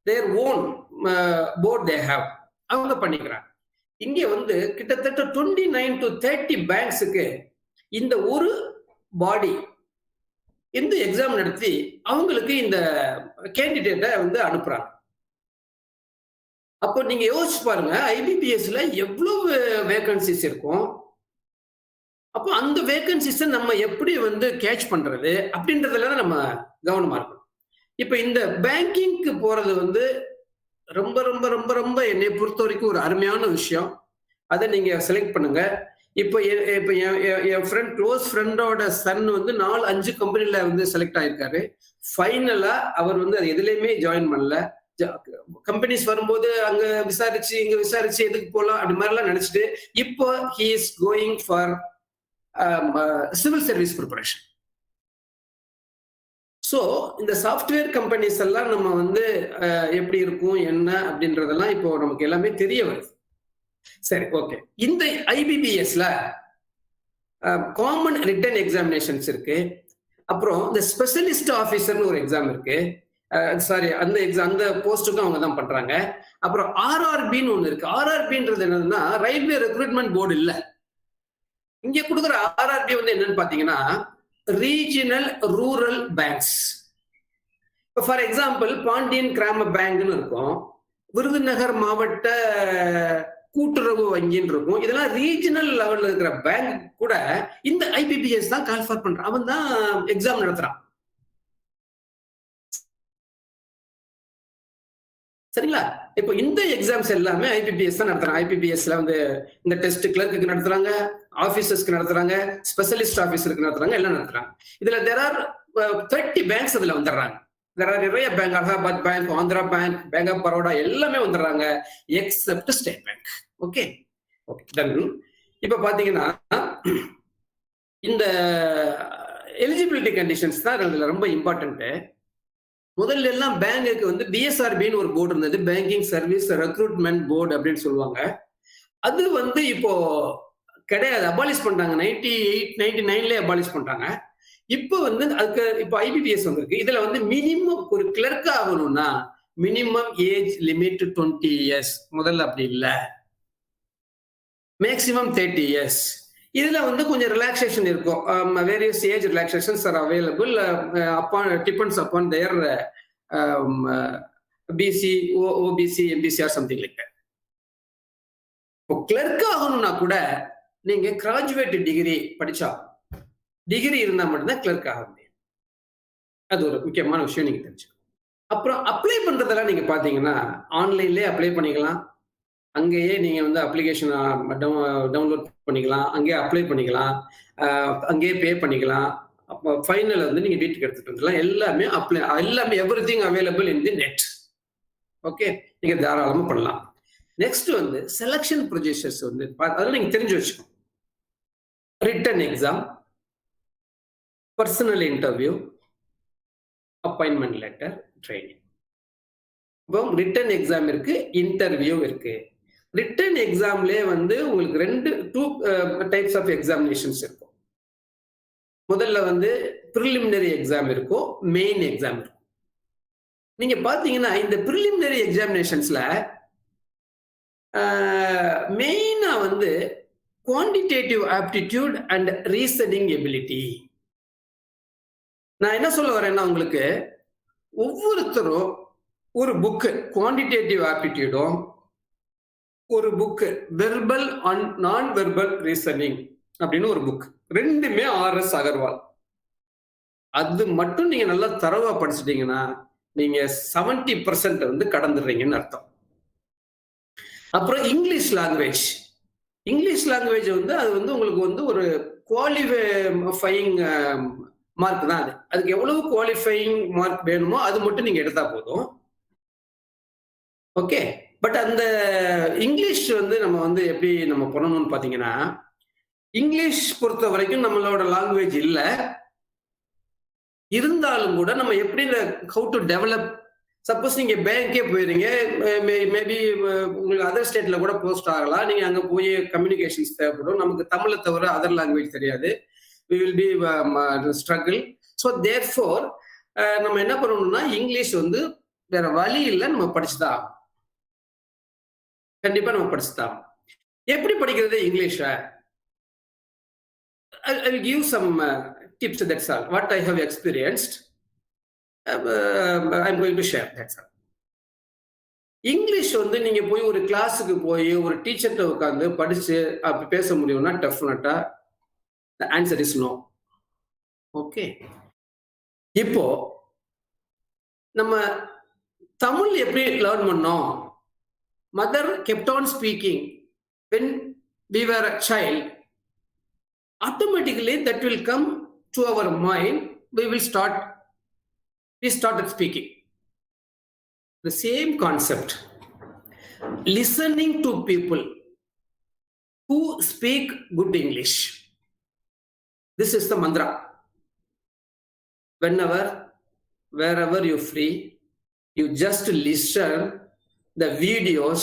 their own board they have, அவங்க பண்ணிக்கிறாங்க. இங்கே வந்து கிட்டத்தட்ட 29 to 30 பேங்க்ஸுக்கு இந்த ஒரு பாடி இந்த எக்ஸாம் நடத்தி அவங்களுக்கு இந்த கேண்டிடேட்டை வந்து அனுப்புறாங்க. அப்போ நீங்க யோசிச்சு பாருங்க, IBPSல எவ்வளவு வேகன்சிஸ் இருக்கும். அப்போ அந்த வேகன்சிஸை நம்ம எப்படி வந்து கேட்ச் பண்றது அப்படின்றதுல நம்ம கவனமா இருக்கணும். இப்போ இந்த பேங்கிங்க்கு போறது வந்து ரொம்ப ரொம்ப ரொம்ப ரொம்ப என்னை பொறுத்த வரைக்கும் ஒரு அருமையான விஷயம். அதை நீங்க செலக்ட் பண்ணுங்க. இப்போ என் ஃப்ரெண்ட், க்ளோஸ் ஃப்ரெண்டோட சன் வந்து 4-5 கம்பெனில வந்து செலக்ட் ஆயிருக்காரு. ஃபைனலா அவர் வந்து அது எதுலையுமே ஜாயின் பண்ணல. கம்பெனிஸ் வரும்போது அங்க விசாரிச்சு இங்க விசாரிச்சு எதுக்கு போலாம் அப்படி மாதிரிலாம் நினைச்சிட்டு இப்போ he is going for civil service preparation. So இந்த சாஃப்ட்வேர் கம்பெனிஸ் எல்லாம் நம்ம வந்து எப்படி இருக்கும் என்ன அப்படின்றதெல்லாம் இப்போ நமக்கு எல்லாமே தெரிய வருது. சரி, ஓகே. இந்த IBPSல காமன் ரிட்டன் எக்ஸாமினேஷன்ஸ் இருக்கு. அப்புறம் இந்த ஸ்பெஷலிஸ்ட் ஆஃபீஸர்னு ஒரு எக்ஸாம் இருக்கு. சாரி, அந்த எக்ஸாம், அந்த போஸ்ட்டுக்கும் அவங்க தான் பண்றாங்க. அப்புறம் RRBன்னு ஒண்ணு இருக்கு. RRBன்றது என்னன்னா ரயில்வே ரெக்ரூட்மெண்ட் போர்டு இல்ல. இங்க கொடுக்குற RRB வந்து என்னன்னு பாத்தீங்கன்னா ரீஜனல் ரூரல் பேங்க்ஸ். இப்போ ஃபார் எக்ஸாம்பிள் பாண்டியன் கிராம பேங்க்னு இருக்கும், விருதுநகர் மாவட்ட கூட்டுறவு வங்கின்னு இருக்கும். இதெல்லாம் ரீஜனல் லெவல்ல இருக்கிற பேங்க் கூட இந்த IBPS தான் கால்ஃபார் பண்றான், அவன் தான் எக்ஸாம் நடத்துறான். சரிங்களா? இப்போ இந்த எக்ஸாம்ஸ் எல்லாமே ஐபிபிஎஸ் தான் நடத்துறாங்க. ஐபிபிஎஸ்ல வந்து இந்த டெஸ்ட் கிளர்க்கு நடத்துறாங்க, ஆபீசர்ஸ்க்கு நடத்துறாங்க, ஸ்பெஷலிஸ்ட் ஆபீசருக்கு நடத்துறாங்க, எல்லாம் நடத்துறாங்க. இதுல there are 30 பேங்க்ஸ் அதுல வந்துடுறாங்க. there are நிறைய bank, Allahabad bank, Andhra bank, bank of Baroda எல்லாமே வந்துடுறாங்க except state bank. Okay okay done. இப்ப பாத்தீங்கன்னா இந்த எலிஜிபிலிட்டி கண்டிஷன்ஸ் தான் இதுல ரொம்ப இம்பார்ட்டன்ட். முதல்ல எல்லாம் பேங்குக்கு வந்து பிஎஸ்ஆர்பின்னு ஒரு போர்டு இருந்தது, பேங்கிங் சர்வீஸ் ரெக்ரூட்மெண்ட் போர்டு அப்படின்னு சொல்லுவாங்க. அது வந்து இப்போ கிடையாது, அபாலிஷ் பண்ணிட்டாங்க. 99ல அபாலிஷ் பண்ணிட்டாங்க. இப்போ வந்து அதுக்கு இப்போ ஐபிபிஎஸ் வந்திருக்கு. இதுல வந்து மினிமம் ஒரு கிளர்க் ஆகணும்னா மினிமம் ஏஜ் லிமிட் 20 இயர்ஸ். முதல்ல அப்படி இல்ல, மேக்சிமம் 30 இயர்ஸ். இதுல வந்து கொஞ்சம் ரிலாக்ஸேஷன் இருக்கும். Various age relaxations are available upon depends upon their BC, OBC, MBC or something like that. இப்போ கிளர்க் ஆகணும்னா கூட நீங்க கிராஜுவேட் டிகிரி படிச்சா, டிகிரி இருந்தா மட்டும்தான் கிளர்க் ஆக முடியும். அது ஒரு முக்கியமான விஷயம் நீங்க தெரிஞ்சுக்கணும். அப்புறம் அப்ளை பண்றதெல்லாம் நீங்க பாத்தீங்கன்னா ஆன்லைன்லயே அப்ளை பண்ணிக்கலாம். அங்கேயே நீங்க வந்து அப்ளிகேஷன் டவுன்லோட் பண்ணிக்கலாம், அங்கேயே அப்ளை பண்ணிக்கலாம், அங்கேயே பே பண்ணிக்கலாம். அப்போ ஃபைனல் வந்து நீங்க வீட்டுக்கு எடுத்துட்டு வந்துடலாம். எல்லாமே எல்லாமே everything available in the net. Okay, நீங்க தாராளமா பண்ணலாம். நெக்ஸ்ட் வந்து செலக்ஷன் ப்ரொசீஜர்ஸ் வந்து அதெல்லாம் நீங்க தெரிஞ்சு வச்சுக்கணும். Written exam, personal interview, appointment letter, training. இப்போ ரிட்டன் எக்ஸாம் இருக்கு, இன்டர்வியூ இருக்கு. ரிட்டன் எக்ஸாம்லயே வந்து உங்களுக்கு டூ டைப்ஸ் ஆஃப் எக்ஸாமினேஷன்ஸ் இருக்கும். முதல்ல வந்து ப்ரிலிமினரி எக்ஸாம் இருக்கும், மெயின் எக்ஸாம் இருக்கும். நீங்க பாத்தீங்கன்னா இந்த ப்ரிலிமினரி எக்ஸாமினேஷன்ஸ்ல மெயினா வந்து quantitative aptitude and reasoning ability. நான் என்ன சொல்ல வரேன்னா, உங்களுக்கு ஒவ்வொருத்தரும் ஒரு புக்கு குவான்டிடேட்டிவ் ஆப்டிடியூடும், ஒரு புக்கு வெர்பல் அண்ட் நான் வெர்பல் ரீசனிங் அப்படின்னு ஒரு புக், ரெண்டுமே ஆர்எஸ் அகர்வால். அது மட்டும் நீங்க நல்லா தரவா படிச்சுட்டீங்கன்னா நீங்க 70% வந்து கடந்துடுறீங்கன்னு அர்த்தம். அப்புறம் இங்கிலீஷ் லாங்குவேஜ். இங்கிலீஷ் லாங்குவேஜ் வந்து அது வந்து உங்களுக்கு வந்து ஒரு குவாலிஃபையிங் மார்க் தான். அதுக்கு எவ்வளவு குவாலிஃபையிங் மார்க் வேணுமோ அது மட்டும் நீங்க எடுத்தா போதும். ஓகே, பட் அந்த இங்கிலீஷ் வந்து நம்ம வந்து எப்படி நம்ம பண்ணணும்னு பாத்தீங்கன்னா, இங்கிலீஷ் பொறுத்த வரைக்கும் நம்மளோட லாங்குவேஜ் இல்ல, இருந்தாலும் கூட நம்ம எப்படி இந்த ஹவு டு டெவலப். சப்போஸ் நீங்க பேங்கே போயிருங்க, மேபி உங்களுக்கு அதர் ஸ்டேட்ல கூட போஸ்ட் ஆகலாம். நீங்க அங்க போய் கம்யூனிகேஷன்ஸ் தேவைப்படும். நமக்கு தமிழை தவிர அதர் லாங்குவேஜ் தெரியாது. we will be struggle. So therefore நம்ம என்ன பண்ணணும்னா இங்கிலீஷ் வந்து வேற வழி இல்லை, நம்ம படிச்சுதான், கண்டிப்பா நம்ம படிச்சுதான். எப்படி படிக்கிறது இங்கிலீஷ? I will give some tips. That's all what I have experienced. I'm going to share. That's all. English வந்து நீங்க போய் ஒரு கிளாஸுக்கு போய் ஒரு டீச்சர்கிட்ட உட்காந்து படிச்சு அப்படி பேச முடியும்னா டெஃபினட்டா the answer is no. Okay, இப்போ நம்ம தமிழ் எப்படி லேர்ன் பண்ணோம்? Mother kept on speaking when we were a child. Automatically that will come to our mind. We started speaking. The same concept. Listening to people who speak good English. This is the mantra. Whenever, wherever you're free, you just listen the videos,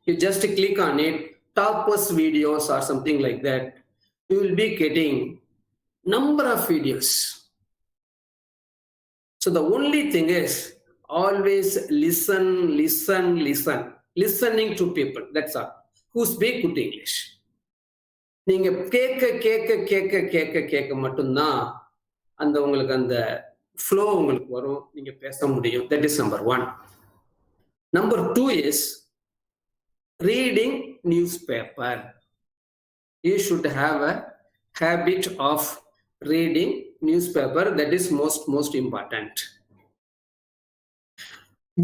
you just click on it, toppers videos or something like that. You will be getting number of videos. So the only thing is always listen. Listening to people, that's all, who speak good English. நீங்க கேட்க மட்டும்தான் அந்த உங்களுக்கு அந்த flow உங்களுக்கு வரும், நீங்க பேச முடியும். That is number 1. Number 2 is reading newspaper. You should have a habit of reading newspaper. That is most important.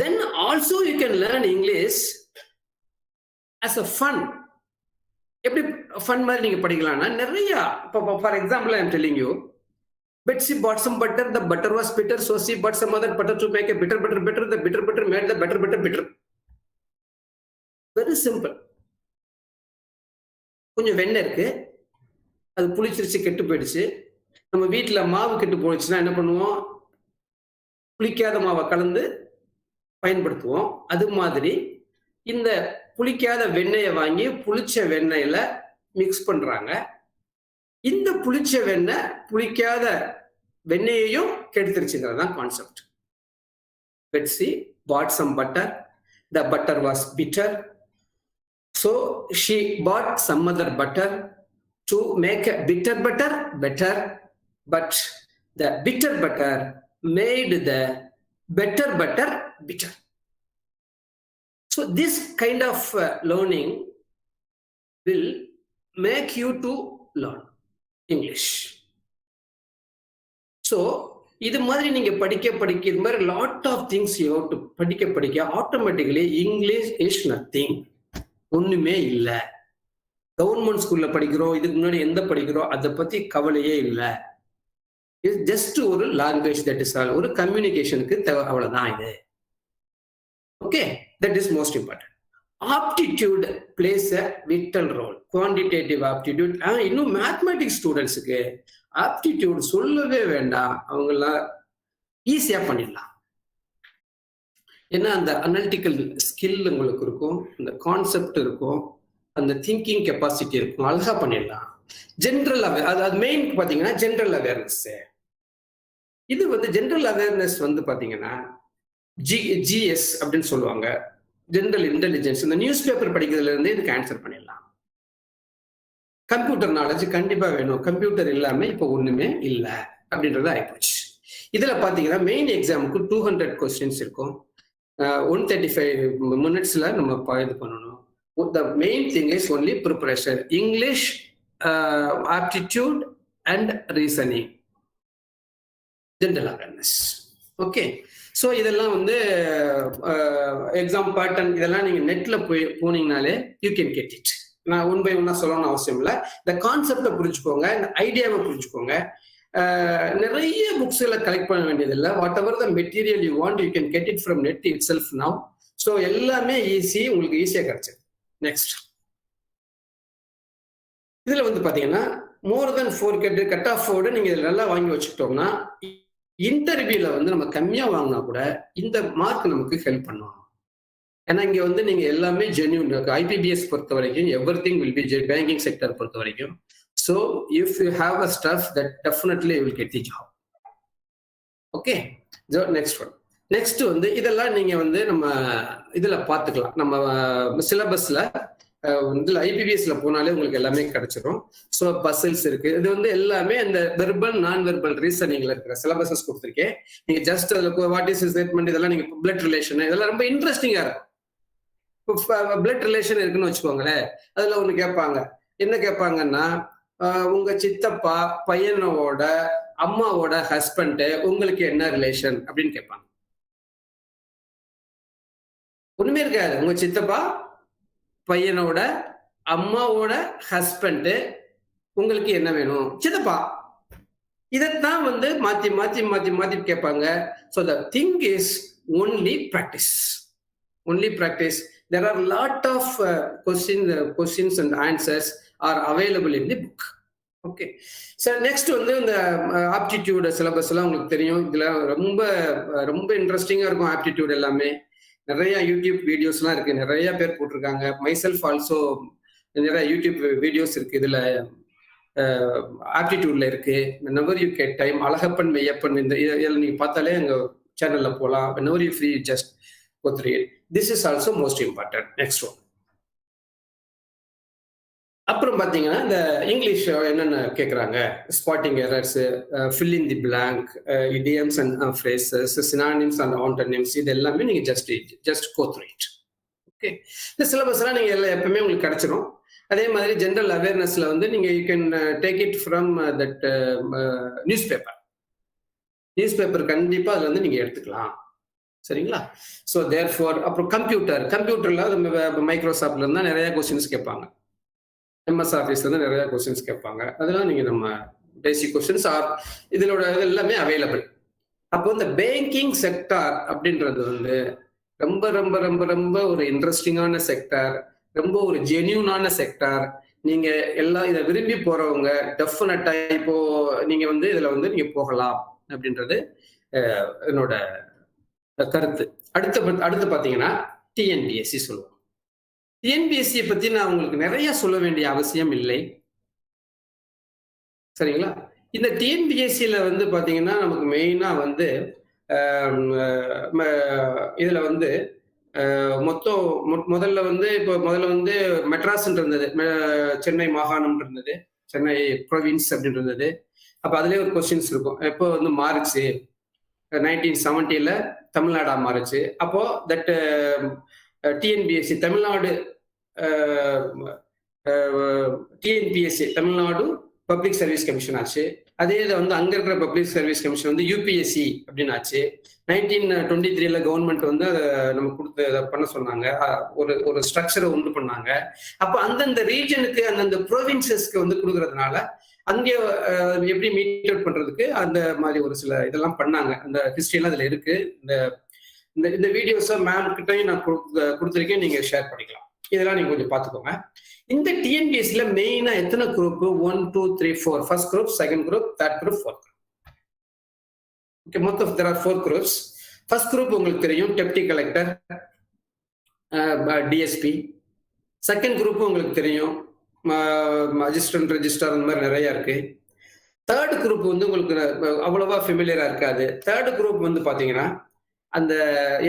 Then also you can learn English as a fun. எப்படி fun மாதிரி நீங்க படிக்கலாம்னா நிறைய, for example I am telling you, but she bought some butter, the butter was bitter, so she bought some other butter to make a bitter butter better, the bitter butter made the better butter bitter. Very simple. கொஞ்சம் வெண்ணெய் இருக்கு, அது புளிச்சிருச்சு, கெட்டு போயிடுச்சு. நம்ம வீட்டுல மாவு கெட்டு போயிடுச்சுன்னா என்ன பண்ணுவோம்? புளிக்காத மாவை கலந்து பயன்படுத்துவோம். அது மாதிரி இந்த புளிக்காத வெண்ணெயை வாங்கி புளிச்ச வெண்ணெயில மிக்ஸ் பண்றாங்க. இந்த புளிச்ச வெண்ணெய் புளிக்காத வெண்ணெயையும் கெடுத்துருச்சுங்கிறது தான் concept. Betsy bought some butter. The butter was bitter. So she bought some other butter to make a bitter butter better. But the bitter butter made the better butter bitter. So this kind of learning will make you to learn English. So இது மாதிரி நீங்க படிக்க இது மாதிரி lot of things you have to படிக்க automatically English is nothing. ஒண்ணுமே இல்ல. Government ஸ்கூல்ல படிக்கிறோம், இதுக்கு முன்னாடி எந்த படிக்கிறோம் அதை பத்தி கவலையே இல்லை. இது ஜஸ்ட் ஒரு லாங்குவேஜ், தட் இஸ் ஆல். ஒரு கம்யூனிகேஷனுக்கு அவ்வளவுதான் இது. Okay, that is most important. Aptitude plays a vital role. Quantitative aptitude. இன்னும் மேத்மெட்டிக்ஸ் ஸ்டூடெண்ட்ஸுக்கு ஆப்டிடியூட் சொல்லவே வேண்டாம், அவங்கெல்லாம் ஈஸியா பண்ணிடலாம். ஏன்னா அந்த அனலிட்டிக்கல் ஸ்கில் உங்களுக்கு இருக்கும், அந்த கான்செப்ட் இருக்கும், அந்த திங்கிங் கெப்பாசிட்டி இருக்கும், அழகா பண்ணிடலாம். ஜென்ரல் அது மெயின் பாத்தீங்கன்னா ஜென்ரல் அவேர்னஸ். இது வந்து ஜென்ரல் அவேர்னஸ் வந்து பாத்தீங்கன்னா ஜிஎஸ் அப்படின்னு சொல்லுவாங்க, ஜென்ரல் இன்டெலிஜென்ஸ். இந்த நியூஸ் பேப்பர் படிக்கிறதுல இருந்து இதுக்கு ஆன்சர் பண்ணிடலாம். கம்ப்யூட்டர் நாலேஜ் கண்டிப்பா வேணும், கம்ப்யூட்டர் இல்லாம இப்ப ஒண்ணுமே இல்லை அப்படின்றது ஆயிப்போச்சு. இதுல பாத்தீங்கன்னா மெயின் எக்ஸாமுக்கு 200 கொஸ்டின்ஸ் இருக்கும். 135 மினிட்ஸ்ல நம்ம இது பண்ணணும். The main thing is only preparation. English, aptitude and reasoning, general awareness. Okay, so இதெல்லாம் வந்து எக்ஸாம் பேட்டர்ன் இதெல்லாம் நீங்க நெட்ல போனீங்கனாலே யூ கேன் கெட் இட். நான் ஒன் பை ஒன்னா சொல்லணும்னு அவசியம் இல்லை. இந்த கான்செப்டை புரிஞ்சுக்கோங்க, இந்த ஐடியாவை புரிஞ்சுக்கோங்க. நிறைய புக்ஸ்ல கலெக்ட் பண்ண வேண்டியதில்லை. What ever the material you want you can get it from net it self now. So எல்லாமே ஈஸி, உங்களுக்கு ஈஸியா கிடைச்சது. நெக்ஸ்ட், இதுல வந்து பாத்தீங்கன்னா மோர் தென் 4 கட் ஆஃப் நீங்க இதுல நல்லா வாங்கி வச்சுக்கிட்டோம்னா இன்டர்வியூல வந்து நம்ம கம்மியா வாங்கினா கூட இந்த மார்க் நமக்கு ஹெல்ப் பண்ணும். ஏன்னா இங்க வந்து நீங்க எல்லாமே ஜென்யூன். ஐபிபிஎஸ் பொறுத்த வரைக்கும் everything will be banking sector பொறுத்த வரைக்கும். So if you have a stuff that definitely will get the job. Okay, next one. Next வந்து இதெல்லாம் நீங்க வந்து நம்ம இதுல பாத்துக்கலாம். நம்ம சிலபஸ்ல இதுல ஐபிபிஎஸ்ல போனாலே உங்களுக்கு எல்லாமே கிடைச்சிடும். ஸோ பசில்ஸ் இருக்கு. இது வந்து எல்லாமே அந்த வெர்பல் நான் வெர்பல் ரீசனிங்ல இருக்கிற சிலபஸஸ் கொடுத்துருக்கேன். நீங்க ஜஸ்ட் அதுல வாட் இஸ் ஸ்டேட்மெண்ட் இதெல்லாம் நீங்க பிளட் ரிலேஷன் இதெல்லாம் ரொம்ப இன்ட்ரெஸ்டிங்கா இருக்கும். பிளட் ரிலேஷன் இருக்குன்னு வச்சுக்கோங்களேன், அதுல ஒண்ணு கேட்பாங்க. என்ன கேட்பாங்கன்னா, உங்க சித்தப்பா பையனோட அம்மாவோட ஹஸ்பண்ட் உங்களுக்கு என்ன ரிலேஷன் அப்படின்னு கேட்பாங்க. ஒண்ணுமே இருக்காது. உங்க சித்தப்பா பையனோட அம்மாவோட ஹஸ்பண்ட் உங்களுக்கு என்ன வேணும், சித்தப்பா. இதைத்தான் வந்து மாத்தி மாத்தி மாத்தி மாத்தி கேட்பாங்க. So the thing is only practice, only practice. There are lot of questions and answers are available in the book. Okay, so next வந்து இந்த ஆப்டிடியூட் சிலபஸ் எல்லாம் உங்களுக்கு தெரியும். இதுல ரொம்ப ரொம்ப இன்ட்ரெஸ்டிங்கா இருக்கும். ஆப்டிடியூட் எல்லாமே நிறைய யூடியூப் வீடியோஸ்லாம் இருக்கு, நிறைய பேர் போட்டிருக்காங்க. மைசெல்ஃப் ஆல்சோ நிறைய யூடியூப் வீடியோஸ் இருக்கு. இதுல ஆப்டிடியூட்ல இருக்கு. whenever you get time, Alagappan Meyyappan இந்த இதில் நீங்க பார்த்தாலே எங்க சேனல்ல போகலாம். whenever you free, just go through it. This is also most important. Next one. அப்புறம் பாத்தீங்கன்னா இந்த இங்கிலீஷ் என்னென்ன கேட்குறாங்க, spotting errors, fill in the blank, idioms and phrases, synonyms and antonyms, இது எல்லாமே நீங்க just go through it. Okay, இந்த syllabus எல்லாம் நீங்க எப்பவுமே உங்களுக்கு கிடைச்சிடும். அதே மாதிரி ஜென்ரல் அவேர்னஸ்ல வந்து நீங்க you can take it from that news paper கண்டிப்பா அதுல வந்து நீங்க எடுத்துக்கலாம். சரிங்களா? ஸோ தேர்ஃபோர் அப்புறம் கம்ப்யூட்டர்ல மைக்ரோசாஃப்ட்ல இருந்தா நிறைய கொஸ்டின்ஸ் கேட்பாங்க. எம்எஸ் ஆஃபீஸ்ல இருந்து நிறைய கொஸ்டின்ஸ் கேட்பாங்க. அதெல்லாம் நீங்க நம்ம பேசிக் கொஸ்டின்ஸ் இதோட இது எல்லாமே அவைலபிள். அப்போ இந்த பேங்கிங் செக்டார் அப்படின்றது வந்து ரொம்ப ரொம்ப ரொம்ப ரொம்ப ஒரு இன்ட்ரெஸ்டிங்கான செக்டார், ரொம்ப ஒரு ஜென்யூனான செக்டார். நீங்க எல்லாம் இதை விரும்பி போறவங்க டெஃபினட்டா இப்போ நீங்க வந்து இதுல வந்து நீங்க போகலாம் அப்படின்றது என்னோட கருத்து. அடுத்து பாத்தீங்கன்னா டிஎன்பிஎஸ்சி சொல்லுவோம். டிஎன்பிஎஸ்சியை பத்தி நான் உங்களுக்கு நிறைய சொல்ல வேண்டிய அவசியம் இல்லை, சரிங்களா? இந்த டிஎன்பிஎஸ்சியில வந்து பாத்தீங்கன்னா நமக்கு மெயினா வந்து இதுல வந்து மொத்தம் முதல்ல வந்து மெட்ராஸ் இருந்தது, சென்னை மாகாணம் இருந்தது, சென்னை ப்ரொவின்ஸ் அப்படின்னு இருந்தது. அப்ப அதுலயே ஒரு கொஸ்டின்ஸ் இருக்கும். எப்போ வந்து மாறுச்சு? 1970ல தமிழ்நாடா மாறுச்சு. அப்போ that TNPSC Tamil Nadu TNPSC Tamil Nadu public service commission ஆச்சு. அதே இதை வந்து அங்க இருக்கிற பப்ளிக் சர்வீஸ் கமிஷன் வந்து யூபிஎஸ்சி அப்படின்னு ஆச்சு. 1923ல கவர்மெண்ட் வந்து நமக்கு கொடுத்து பண்ண சொன்னாங்க, ஒரு ஸ்ட்ரக்சரை உண்டு பண்ணாங்க. அப்போ அந்தந்த ரீஜனுக்கு அந்தந்த ப்ரொவின்சஸ்க்கு வந்து கொடுக்கறதுனால அங்கே எப்படி மீட் அவுட் பண்றதுக்கு அந்த மாதிரி ஒரு சில இதெல்லாம் பண்ணாங்க. அந்த ஹிஸ்டரியெல்லாம் அதுல இருக்கு. இந்த வீடியோஸை மேம் கிட்டையும் நான் கொடுத்துருக்கேன், நீங்க ஷேர் பண்ணிக்கலாம். இதெல்லாம் நீங்க கொஞ்சம் பார்த்துக்கோங்க. இந்த டிஎன்பிஎஸ்சில மெயினா எத்தனை group? 1 2 3 4. First group, second group, third group, fourth group. Okay, மொத்தம் there are 4 groups. First group உங்களுக்கு தெரியும், deputy collector, DSP. Second group உங்களுக்கு தெரியும், அசிஸ்டன்ட் ரெஜிஸ்ட்ரார், அந்த மாதிரி நிறைய இருக்கு. தேர்ட் குரூப் வந்து உங்களுக்கு அவ்வளவா ஃபெமிலியரா இருக்காது. தேர்ட் குரூப் வந்து பாத்தீங்கன்னா அந்த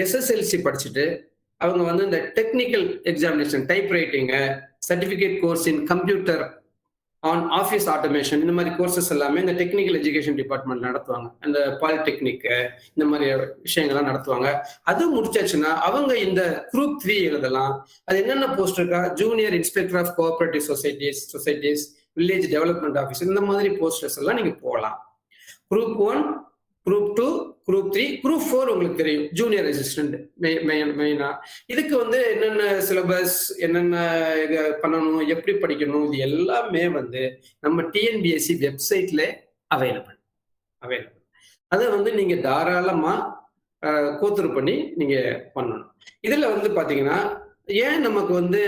எஸ்எஸ்எல்சி படிச்சுட்டு அவங்க வந்து இந்த technical examination, type writing, certificate course in computer on office automation, இந்த மாதிரி கோர்சஸ் எல்லாமே இந்த டெக்னிக்கல் எஜுகேஷன் டிபார்ட்மெண்ட் நடத்துவாங்க. இந்த பாலிடெக்னிக் இந்த மாதிரி விஷயங்கள்லாம் நடத்துவாங்க. அது முடிச்சாச்சுன்னா அவங்க இந்த குரூப் 3 எழுதலாம். அது என்னென்ன போஸ்ட் இருக்கா? Junior inspector of cooperative societies, village development office, இந்த மாதிரி போஸ்டர்ஸ் எல்லாம் நீங்க போகலாம். குரூப் 1, குரூப் 2, குரூப் 3, குரூப் 4 உங்களுக்கு தெரியும், ஜூனியர் அசிஸ்டன்ட் மெயினா. இதுக்கு வந்து என்னென்ன சிலபஸ், என்னென்ன பண்ணணும், எப்படி படிக்கணும், இது எல்லாமே வந்து நம்ம டிஎன்பிஎஸ்சி வெப்சைட்ல அவைலபிள். அதை வந்து நீங்க தாராளமா கோத்துரு பண்ணி நீங்க பண்ணணும். இதுல வந்து பாத்தீங்கன்னா ஏன் நமக்கு வந்து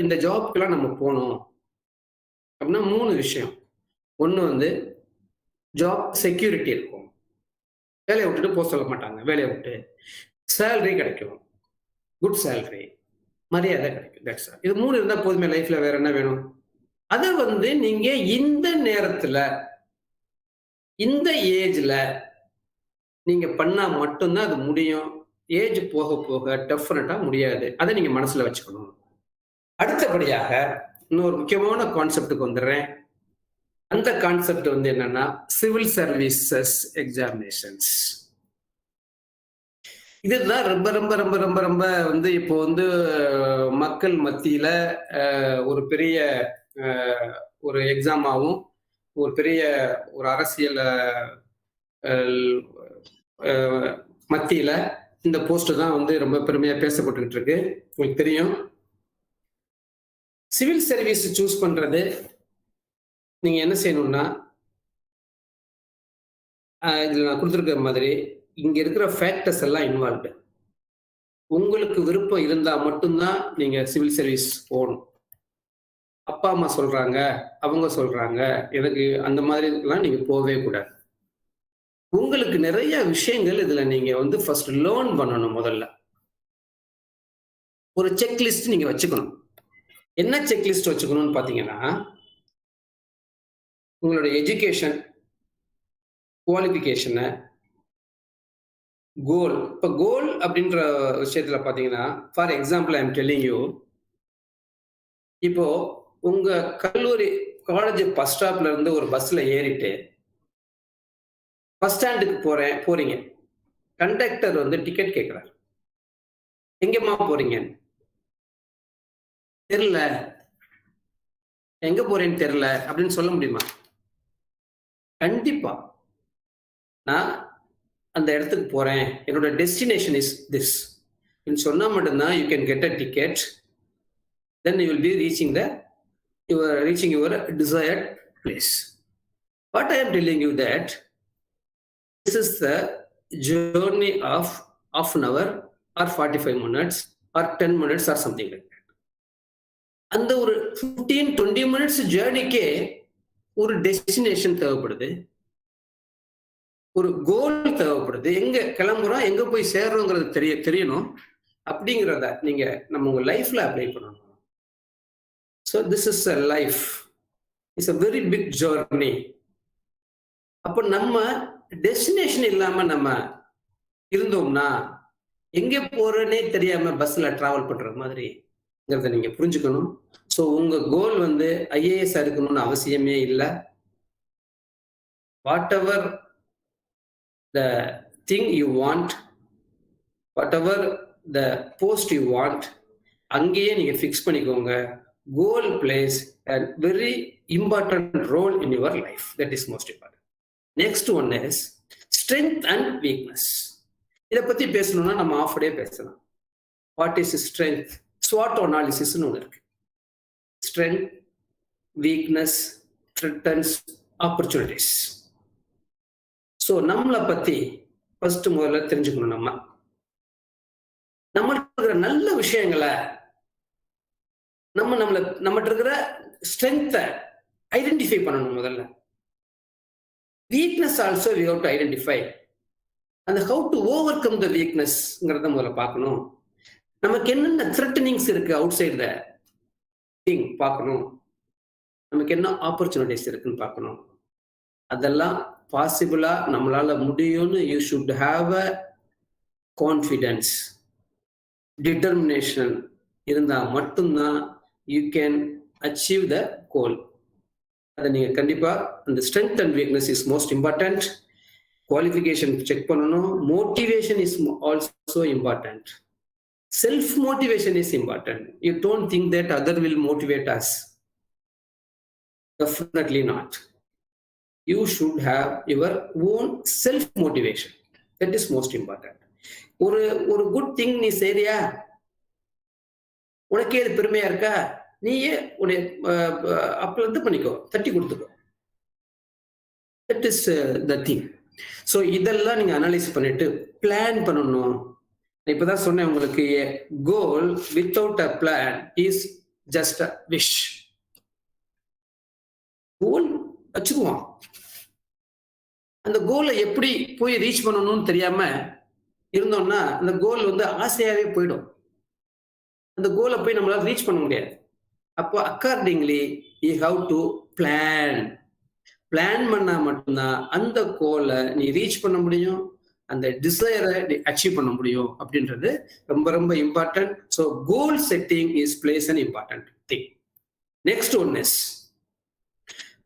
இந்த ஜாப்க்கெல்லாம் நம்ம போகணும் அப்படின்னா 3 விஷயம். ஒண்ணு வந்து ஜாப் செக்யூரிட்டி இருக்கும், வேலையை விட்டுட்டு போக சொல்ல மாட்டாங்க, வேலையை விட்டு சேலரி கிடைக்கும், குட் சேலரி, மரியாதை கிடைக்கும். இது 3 இருந்தா போதுமே லைஃப்ல, வேற என்ன வேணும்? அதை வந்து நீங்க இந்த நேரத்துல இந்த ஏஜ்ல நீங்க பண்ணா மட்டும்தான் அது முடியும். ஏஜ் போக போக டெஃபினட்டா முடியாது. அதை நீங்க மனசுல வச்சுக்கணும். அடுத்தபடியாக இன்னொரு முக்கியமான கான்செப்டுக்கு வந்துடுறேன். அந்த கான்செப்ட் வந்து என்னன்னா சிவில் சர்வீசஸ் எக்ஸாமினேஷன்ஸ். இதுதான் ரொம்ப ரொம்ப ரொம்ப ரொம்ப ரொம்ப வந்து இப்போ வந்து மக்கள் மத்தியில ஒரு பெரிய ஒரு எக்ஸாமாவும், ஒரு பெரிய ஒரு அரசியல் மத்தியில இந்த போஸ்ட் தான் வந்து ரொம்ப பெருமையா பேசப்பட்டுக்கிட்டு இருக்கு. உங்களுக்கு தெரியும், சிவில் சர்வீஸ் சூஸ் பண்றது நீங்க என்ன செய்யணும்னா, இதுல நான் கொடுத்துருக்க மாதிரி இங்க இருக்கிற ஃபேக்டர்ஸ் எல்லாம் இன்வால்வ்டு. உங்களுக்கு விருப்பம் இருந்தா மட்டும்தான் நீங்க சிவில் சர்வீஸ் போகணும். அப்பா அம்மா சொல்றாங்க, அவங்க சொல்றாங்க, எனக்கு அந்த மாதிரி எல்லாம் நீங்க போகவே கூடாது. உங்களுக்கு நிறைய விஷயங்கள் இதுல நீங்க வந்து ஃபர்ஸ்ட் லேர்ன் பண்ணணும். முதல்ல ஒரு செக்லிஸ்ட் நீங்க வச்சுக்கணும். என்ன செக்லிஸ்ட் வச்சுக்கணும்னு பாத்தீங்கன்னா, உங்களோட எஜுகேஷன் குவாலிஃபிகேஷனை, கோல். இப்போ கோல் அப்படின்ற விஷயத்துல பாத்தீங்கன்னா, for example I am telling you, இப்போ உங்க கல்லூரி காலேஜ் பஸ் ஸ்டாப்ல இருந்து ஒரு பஸ்ல ஏறிட்டு பஸ் ஸ்டாண்டுக்கு போறீங்க. கண்டக்டர் வந்து டிக்கெட் கேட்கிறார். எங்கம்மா போறீங்க? தெரியல. எங்க போறேன்னு தெரியல அப்படின்னு சொல்ல முடியுமா? கண்டிப்பா. நான் அந்த இடத்துக்கு போறேன், என்னோட டெஸ்டினேஷன் இஸ் திஸ் சொன்னா மட்டும்தான் you can get a ticket. Then you will be reaching your desired place. What I am telling you that this is the journey of half an hour or 45 minutes or 10 minutes or something like that. அந்த ஒரு 15-20 minutes ஜேர்னிக்கே ஒரு destination தேவைப்படுது, ஒரு கோல் தேவைப்படுது. எங்க கிளம்புறோம், எங்க போய் சேர்றோங்கிறது தெரியணும். அப்படிங்கிறத நீங்க நம்ம உங்க லைஃப்ல அப்ளை பண்ணணும். So this is a life, it's a very big journey. அப்போ நம்ம டெஸ்டினேஷன் இல்லாம நம்ம இருந்தோம்னா எங்க போறேன்னே தெரியாம பஸ்ல டிராவல் பண்ற மாதிரிங்கிறத நீங்க புரிஞ்சுக்கணும். ஸோ உங்க கோல் வந்து ஐஏஎஸ் இருக்கணும்னு அவசியமே இல்லை. What ever the thing you want, whatever the post you want, அங்கேயே நீங்க ஃபிக்ஸ் பண்ணிக்கோங்க. கோல் place a very important role in your life. That is most important. Next one is strength and weakness. இதை பத்தி பேசணும்னா நம்ம ஆஃப் டே பேசலாம். What is strength? SWOT அனாலிசிஸ்னு ஒன்று இருக்கு. Strength, weakness, threatens, opportunities. So நம்மளை பத்தி ஃபர்ஸ்ட் முதல்ல தெரிஞ்சுக்கணும். நம்மளுக்கு இருக்கிற நல்ல விஷயங்களை நம்மகிட்ட இருக்கிற ஸ்ட்ரென்த்தை ஐடென்டிஃபை பண்ணணும் முதல்ல. Weakness also we have to identify அந்த how to overcome the வீக்னஸ்ங்கிறத முதல்ல பார்க்கணும். நமக்கு என்னென்ன த்ரெட்டனிங்ஸ் இருக்கு அவுட் சைட் த திங் பார்க்கணும். நமக்கு என்ன ஆப்பர்ச்சுனிட்டிஸ் இருக்குன்னு பார்க்கணும். அதெல்லாம் பாசிபிளா நம்மளால முடியும்னு you should have a confidence, determination இருந்தா மட்டும்தான் you can achieve the goal. அதை நீங்க கண்டிப்பா அந்த strength and weakness is most important. Qualification check பண்ணணும். Motivation is also important. Self motivation is important. You don't think that other will motivate us. Definitely not. You should have your own self motivation. That is most important. ஒரு good thing நீ சரியா, உனக்கே அது பெருமையா இருக்கா, நீயே உன்னை அப்பல இருந்து பண்ணிக்கோ, தட்டி கொடுத்துக்கோ. That is the thing. So இதெல்லாம் நீங்க அனலைஸ் பண்ணிட்டு பிளான் பண்ணணும். இப்பதான் சொன்னேன் உங்களுக்கு, goal without a plan is just a wish. Goal வச்சுக்குவான், அந்த கோலை எப்படி போய் ரீச் பண்ணணும்னு தெரியாம இருந்தோம்னா அந்த கோல் வந்து ஆசையாவே போயிடும். அந்த கோலை போய் நம்மளால ரீச் பண்ண முடியாது. அப்போ accordingly you have to plan. Plan பண்ணா மட்டும்தான் அந்த கோலை நீ ரீச் பண்ண முடியும், அந்த டிசைரை நீ அச்சீவ் பண்ண முடியும். அப்படின்றது ரொம்ப ரொம்ப important. So goal setting is plays an important thing. Next one is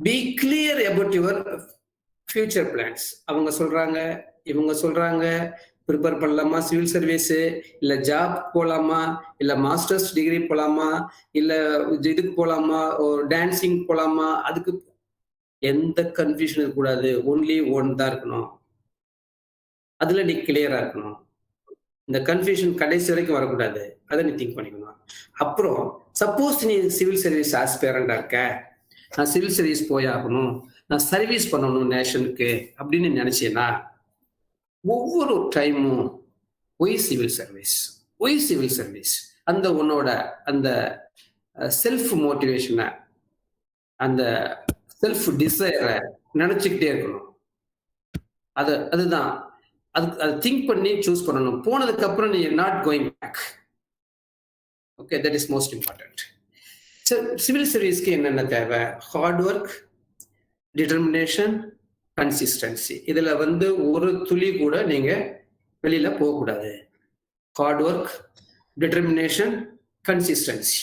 be clear about your future plans. அவங்க சொல்றாங்க, இவங்க சொல்றாங்க, ப்ரிப்பேர் பண்ணலாமா சிவில் சர்வீஸ், இல்ல ஜாப் போலாமா, இல்ல மாஸ்டர்ஸ் டிகிரி போலாமா, இல்ல இதுக்கு போலாமா, ஒரு டான்சிங் போலாமா, அதுக்கு எந்த கன்ஃபியூஷன் இருக்கக்கூடாது. ஒன்லி ஒன் தான் இருக்கணும். அதுல நீ கிளியரா இருக்கணும். இந்த கன்ஃபியூஷன் கடைசி வரைக்கும் வரக்கூடாது. அதை நீ திங்க் பண்ணிக்கணும். அப்புறம் சப்போஸ் நீ சிவில் சர்வீஸ் ஆஸ்பிரண்டா இருக்க, நான் சிவில் சர்வீஸ் போயாகணும், நான் சர்வீஸ் பண்ணணும் நேஷனுக்கு அப்படின்னு நினைச்சேன்னா ஒவ்வொரு டைமும் why civil service, why civil service, அந்த உன்னோட அந்த செல்ஃப் மோட்டிவேஷனை, அந்த செல்ஃப் டிசைரை நினைச்சுக்கிட்டே இருக்கணும். அதுதான் அதை திங்க் பண்ணி சூஸ் பண்ணணும். போனதுக்கு அப்புறம் நீ not going back. Okay, that is most important. Civil சர்வீஸ்க்கு என்னென்ன தேவை? Hard work, determination, consistency. இதுல வந்து ஒரு துளி கூட நீங்க வெளியில போகக்கூடாது. Hard work, determination, consistency.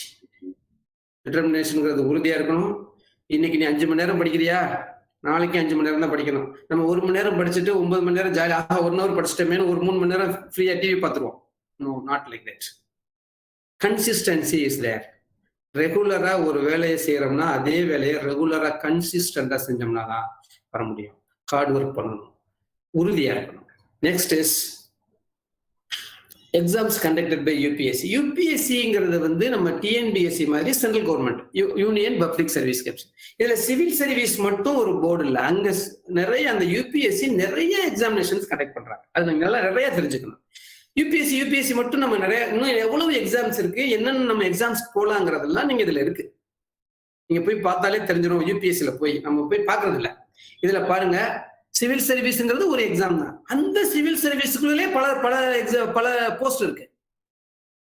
டிட்டர்மினேஷன்ங்கிறது உறுதியா இருக்கணும். இன்னைக்கு நீ 5 மணி நேரம் படிக்கிறியா, நாளைக்கு 5 மணி நேரம் தான் படிக்கணும். நம்ம 1 மணி நேரம் படிச்சுட்டு 9 மணி நேரம் ஜாலியாக 1 ஹவர் படிச்சுட்டோமே, ஒரு 3 மணி நேரம் ஃப்ரீயா டிவி பார்த்துருவோம். No, not like that. Consistency is there. ரெகுலரா ஒரு வேலையை செய்யறோம்னா அதே வேலையை ரெகுலரா கன்சிஸ்டண்டா செஞ்சோம்னா தான் வர முடியும். ஹார்ட் ஒர்க் பண்ணணும், உறுதியா இருக்கணும். Next is exams conducted by UPSC. யூபிஎஸ்சிங்கிறது வந்து நம்ம டிஎன்பிஎஸ்சி மாதிரி central government union public service commission. இதுல சிவில் சர்வீஸ் மட்டும் ஒரு போர்டு இல்லை, அங்க நிறைய அந்த யூபிஎஸ்சி நிறைய எக்ஸாமினேஷன்ஸ் கண்டக்ட் பண்றாங்க. அது நீங்க நல்லா நிறைய தெரிஞ்சுக்கணும். யூபிஎஸ்சி மட்டும் நம்ம நிறைய இன்னும் எவ்வளவு எக்ஸாம்ஸ் இருக்கு, என்னென்ன நம்ம எக்ஸாம்ஸ் போலாங்கிறதெல்லாம் நீங்க இதுல இருக்கு. நீங்க போய் பார்த்தாலே தெரிஞ்சிடும். யூபிஎஸ்சியில போய் நம்ம போய் பாக்குறது இல்ல. இதுல பாருங்க, சிவில் சர்வீஸ்ங்கிறது ஒரு எக்ஸாம் தான். அந்த சிவில் சர்வீஸ்க்குள்ளே பல பல பல போஸ்ட் இருக்கு.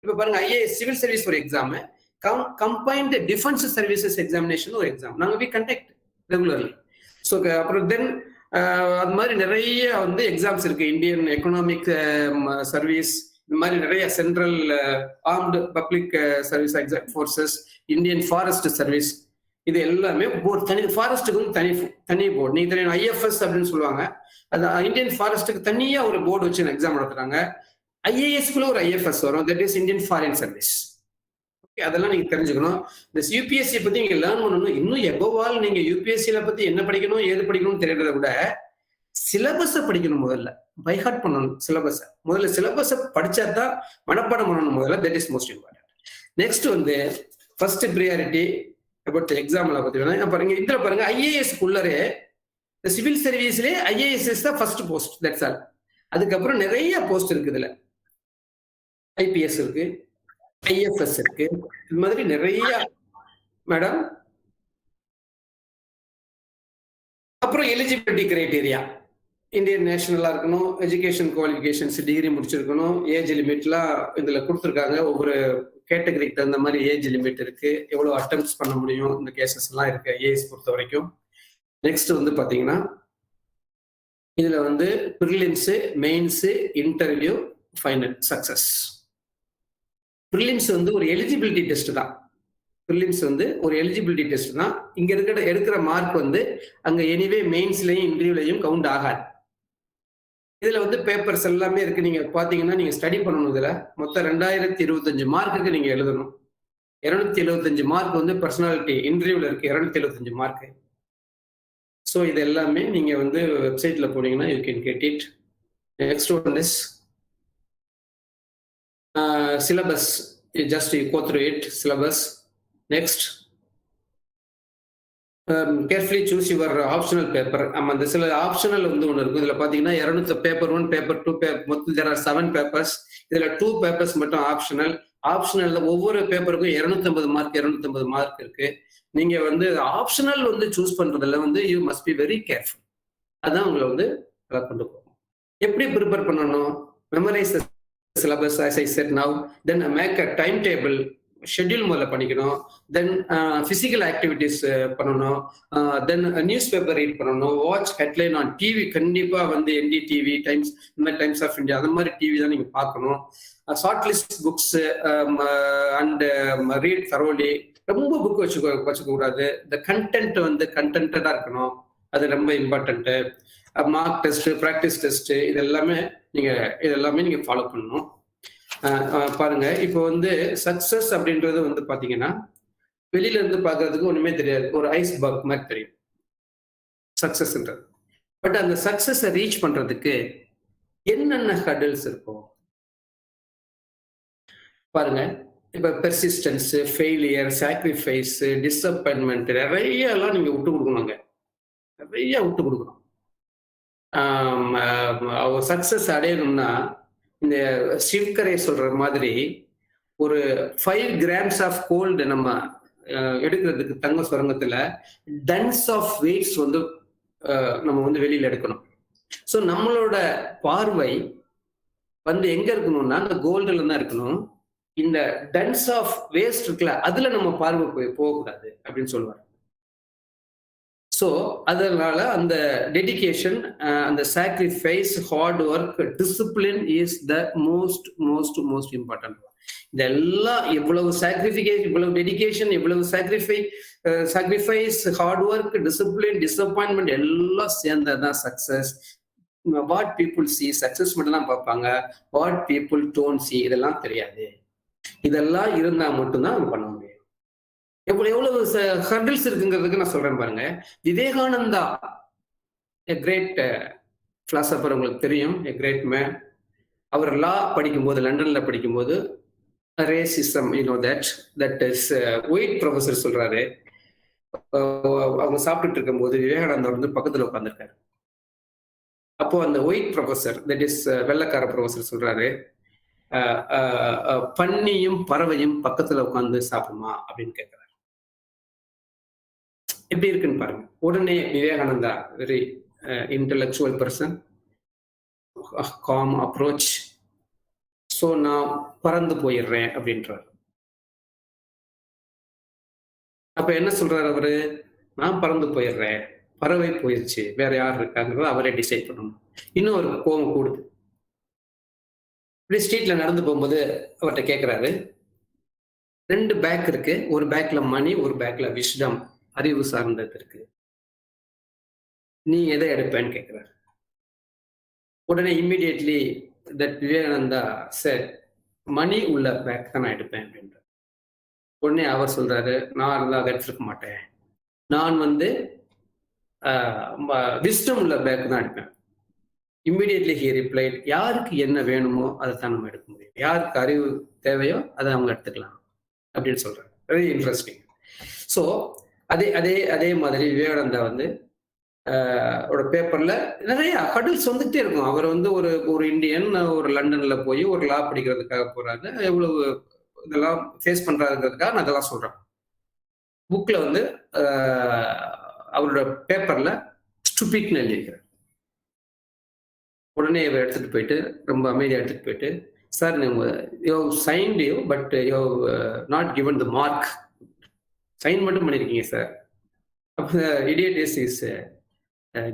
இப்ப பாருங்க, ஐஏஎஸ் சிவில் சர்வீஸ் ஒரு exam, combined defence services examination ஒரு எக்ஸாம். நாங்க வி கண்டக்ட் ரெகுலர்லி. ஸோ அப்புறம் தென் அது மாதிரி நிறைய வந்து எக்ஸாம்ஸ் இருக்கு. இந்தியன் எக்கனாமிக் சர்வீஸ், இந்த மாதிரி நிறைய central armed public service exam forces, Indian forest service, இது எல்லாமே போர்டு. தனி ஃபாரஸ்ட்டுக்கு வந்து தனி போர்டு. நீங்க தெரியும் ஐஎஃப்எஸ் அப்படின்னு சொல்லுவாங்க. அது இந்தியன் ஃபாரஸ்ட்டுக்கு தனியா ஒரு போர்டு வச்சு எக்ஸாம் நடத்துறாங்க. ஐஏஎஸ்க்குள்ள ஒரு ஐஎஃப்எஸ் வரும், that is Indian foreign service. Okay, அதெல்லாம் நீங்க தெரிஞ்சுக்கணும். இந்த யூபிஎஸ்சி பத்தி நீங்க லேர்ன் பண்ணணும். இன்னும் எபோவால் நீங்க யூபிஎஸ்சியில பத்தி என்ன படிக்கணும், ஏது படிக்கணும்னு தெரியறத விட சிலபஸை படிக்கணும். முதல்ல பைஹார்ட் பண்ணணும் சிலபஸை. முதல்ல சிலபஸை படிச்சா தான் மனப்பாடம் பண்ணணும் முதல்ல. That is most important. Next வந்து ஃபர்ஸ்ட் ப்ரியாரிட்டி அபவுட் எக்ஸாம்ல பார்த்தீங்கன்னா பாருங்க, இதுல பாருங்க ஐஏஎஸ்க்குள்ளரே சிவில் சர்வீஸ்லேயே ஐஏஎஸ் தான் ஃபர்ஸ்ட் போஸ்ட். That's all. அதுக்கப்புறம் நிறைய போஸ்ட் இருக்கு. இதுல ஐபிஎஸ் இருக்கு, ஐஎஃப்எஸ் இருக்கு, இது மாதிரி நிறைய மேடம். அப்புறம் எலிஜிபிலிட்டி கிரைட்டீரியா, இந்தியன் நேஷனலா இருக்கணும், எஜுகேஷன் குவாலிஃபிகேஷன்ஸ் டிகிரி முடிச்சிருக்கணும், ஏஜ் லிமிட்லாம் இதுல கொடுத்துருக்காங்க. ஒவ்வொரு கேட்டகரிக்கு தகுந்த மாதிரி ஏஜ் லிமிட் இருக்கு, எவ்வளவு அட்டெம்ப்ட்ஸ் பண்ண முடியும், இந்த கேசஸ் எல்லாம் இருக்கு ஐஏஎஸ் பொறுத்த வரைக்கும். நெக்ஸ்ட் வந்து பாத்தீங்கன்னா இதுல வந்து prelims, mains, interview, final success. Prelims வந்து ஒரு எலிஜிபிலிட்டி டெஸ்ட் தான். ப்ரிலிம்ஸ் வந்து ஒரு எலிஜிபிலிட்டி டெஸ்ட் தான். இங்க எடுக்கிற மார்க் வந்து அங்க எனிவே மெயின்ஸ்லயும் இன்டர்வியூலையும் கவுண்ட் ஆகாது. இதுல வந்து பேப்பர்ஸ் எல்லாமே இருக்கு. நீங்க பாத்தீங்கன்னா நீங்க ஸ்டடி பண்ணணும். இதுல மொத்தம் 2025 மார்க்குக்கு நீங்க எழுதணும். 275 மார்க் வந்து பர்சனாலிட்டி இன்டர்வியூல இருக்கு, 275 மார்க். ஸோ இது எல்லாமே நீங்க வந்து வெப்சைட்ல போனீங்கன்னா you can get it. Next one is syllabus. Just you go through it, syllabus. Next, carefully choose your optional paper. அந்த சில ஆப்ஷனல் வந்து ஒன்று இருக்கும். இதுல பாத்தீங்கன்னா 200 பேப்பர் 1, பேப்பர் 2, மொத்தம் there are 7 பேப்பர்ஸ். இதுல 2 பேப்பர்ஸ் மட்டும் ஆப்ஷனல். ஆப்ஷனல்ல ஒவ்வொரு பேப்பருக்கும் 250 மார்க் 250 மார்க் இருக்கு. நீங்க வந்து ஆப்ஷனல் வந்து சூஸ் பண்றதுல வந்து you must be very careful. அதான் உங்களை வந்து கொண்டு போகும். எப்படி ப்ரிப்பேர் பண்ணணும்? Memorise syllabus as I said now, then make a timetable, schedule முதல்ல பண்ணிக்கணும். தென் physical activities பண்ணணும். தென் நியூஸ் பேப்பர் ரீட் பண்ணணும். Watch headline on TV. கண்டிப்பா வந்து என்டிடிவி, டைம்ஸ், இந்த மாதிரி டைம்ஸ் ஆஃப் இந்தியா, அந்த மாதிரி டிவி தான் நீங்க பார்க்கணும். Short list books and read தரோலி. ரொம்ப புக் வச்சுக்க கூடாது. இந்த கண்டென்ட் வந்து கண்டென்டா இருக்கணும், அது ரொம்ப important. Mark test, practice test, இதெல்லாமே நீங்க ஃபாலோ பண்ணணும். பாருங்க, இப்போ வந்து சக்சஸ் அப்படின்றது வந்து பாத்தீங்கன்னா வெளியில இருந்து பாக்குறதுக்கு ஒண்ணுமே தெரியாது, ஒரு ஐஸ் பர்க் மாதிரி தெரியும் சக்சஸ்ன்றது. பட் அந்த சக்சஸை ரீச் பண்றதுக்கு என்னென்ன ஹர்டில்ஸ் இருக்கும் பாருங்க. இப்ப பெர்சிஸ்டன்ஸ், ஃபெயிலியர், சாக்ரிஃபைஸ், டிஸப்பாயின்மெண்ட், நிறைய எல்லாம் நீங்க விட்டு கொடுக்கணுங்க. நிறைய விட்டு கொடுக்கணும். அவர் சக்சஸ் அடையணும்னா இந்த சிவகரை சொல்ற மாதிரி ஒரு 5 கிராம்ஸ் ஆஃப் கோல்டு நம்ம எடுக்கிறதுக்கு தங்க சுரங்கத்துல டன்ஸ் ஆஃப் வெயிட்ஸ் வந்து நம்ம வந்து வெளியில எடுக்கணும். ஸோ நம்மளோட பார்வை வந்து எங்க இருக்கணும்னா அந்த கோல்டுல தான் இருக்கணும். இந்த டன்ஸ் ஆஃப் வேஸ்ட் இருக்குல்ல, அதுல நம்ம பார்வை போகக்கூடாது அப்படின்னு சொல்லுவாங்க. ஸோ அதனால அந்த டெடிகேஷன், அந்த sacrifice, hard work, discipline is the most most most important. இதெல்லாம் எவ்வளவு சாக்ரிஃபிகேஷன், இவ்வளவு டெடிகேஷன், இவ்வளவு sacrifice, hard work, discipline, disappointment எல்லாம் சேர்ந்ததுதான் success. What people see, success மட்டும் தான் பார்ப்பாங்க. வாட் பீப்புள் டோன்ட் சி, இதெல்லாம் தெரியாது. இதெல்லாம் இருந்தா மட்டும்தான் நம்ம பண்ண முடியும். எவ்வளவு ஹர்டில்ஸ் இருக்குங்கிறதுக்கு நான் சொல்றேன் பாருங்க. விவேகானந்தா, a great philosopher உங்களுக்கு தெரியும், a great man. அவர் லா படிக்கும்போது, லண்டன்ல படிக்கும்போது racism, that is white professor சொல்றாரு. அவங்க சாப்பிட்டுட்டு இருக்கும்போது விவேகானந்தர் வந்து பக்கத்துல உட்கார்ந்துருக்காரு. அப்போ அந்த ஒயிட் ப்ரொஃபசர், தட் இஸ் வெள்ளக்கார ப்ரொஃபசர் சொல்றாரு, பன்னியும் பறவையும் பக்கத்துல உட்கார்ந்து சாப்பிடுமா அப்படின்னு கேட்கிறாரு. எப்படி இருக்குன்னு பாருங்க. உடனே Vivekananda, very intellectual person, com approach, so நான் பறந்து போயிடுறேன் அப்படின்றார். அப்ப என்ன சொல்றாரு அவரு? நான் பறந்து போயிடுறேன், பறவை போயிடுச்சு, வேற யார் இருக்காங்கிறத அவரே டிசைட் பண்ணணும். இன்னும் ஒரு கோபம் கூடுது. இப்படி ஸ்ட்ரீட்ல நடந்து போகும்போது அவர்கிட்ட கேட்கிறாரு, 2 பேக் இருக்கு, ஒரு பேக்ல மணி, ஒரு பேக்ல விஸ்டம், அறிவு சார்ந்தது இருக்கு, நீ எதை எடுப்பேன்னு கேட்கிறாரு. உடனே இம்மிடியட்லி தட் விவேகானந்தா சார், மணி உள்ள பேக் தான் நான் எடுப்பேன் அப்படின்ற. உடனே அவர் சொல்றாரு, நான் இருந்தா அதை எடுத்துருக்க மாட்டேன், நான் வந்து விஸ்டம் உள்ள பேக் தான் எடுப்பேன். இம்மிடியட்லி ஹி ரிப்ளைட், யாருக்கு என்ன வேணுமோ அதை தான் நம்ம எடுக்க முடியும், யாருக்கு அறிவு தேவையோ அதை அவங்க எடுத்துக்கலாம் அப்படின்னு சொல்றாரு. Very interesting. ஸோ அதே மாதிரி விவேகானந்தா வந்து ஒரு பேப்பர்ல நிறைய ஹடில்ஸ் வந்துட்டே இருக்கும். அவர் வந்து ஒரு இந்தியன், ஒரு லண்டன்ல போய் ஒரு லா படிக்கிறதுக்காக போறாரு, எவ்வளவு இதெல்லாம் ஃபேஸ் பண்றாருங்கிறதுக்காக நான் அதெல்லாம் சொல்றேன். புக்ல வந்து அவரோட பேப்பர்ல ஸ்டூபிட்னு எழுதியிருக்கிறார். உடனே இவர் எடுத்துட்டு போயிட்டு, ரொம்ப அமைதியா எடுத்துட்டு போயிட்டு, sir you signed you but you not given the mark, sign மட்டும் பண்ணிருக்கீங்க சார், அப்போ இடியட் இஸ்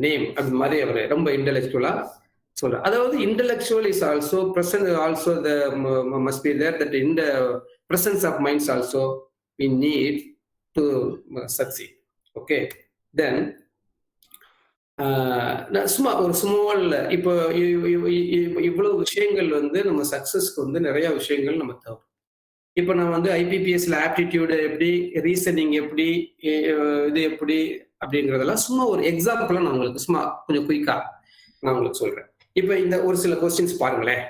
நேம் அப்படி மாதிரி அவர் ரொம்ப இன்டெலெக்சுவலா சொல்றார். அதாவது intellectual is also present, also the must be there, that in the presence of minds also we need to succeed. Okay, then சும்மா ஒரு ஸ்மால், இப்போ இவ்வளவு விஷயங்கள் வந்து நம்ம சக்சஸ்க்கு வந்து நிறைய விஷயங்கள் நம்ம தேவை. இப்போ நான் வந்து ஐபிபிஎஸ்ல ஆப்டிடியூடு எப்படி, ரீசனிங் எப்படி, இது எப்படி அப்படிங்கிறதெல்லாம் சும்மா ஒரு எக்ஸாம்பிளா நான் உங்களுக்கு சும்மா கொஞ்சம் குயிக்கா நான் உங்களுக்கு சொல்றேன். இப்போ இந்த ஒரு சில கொஸ்டின்ஸ் பாருங்களேன்.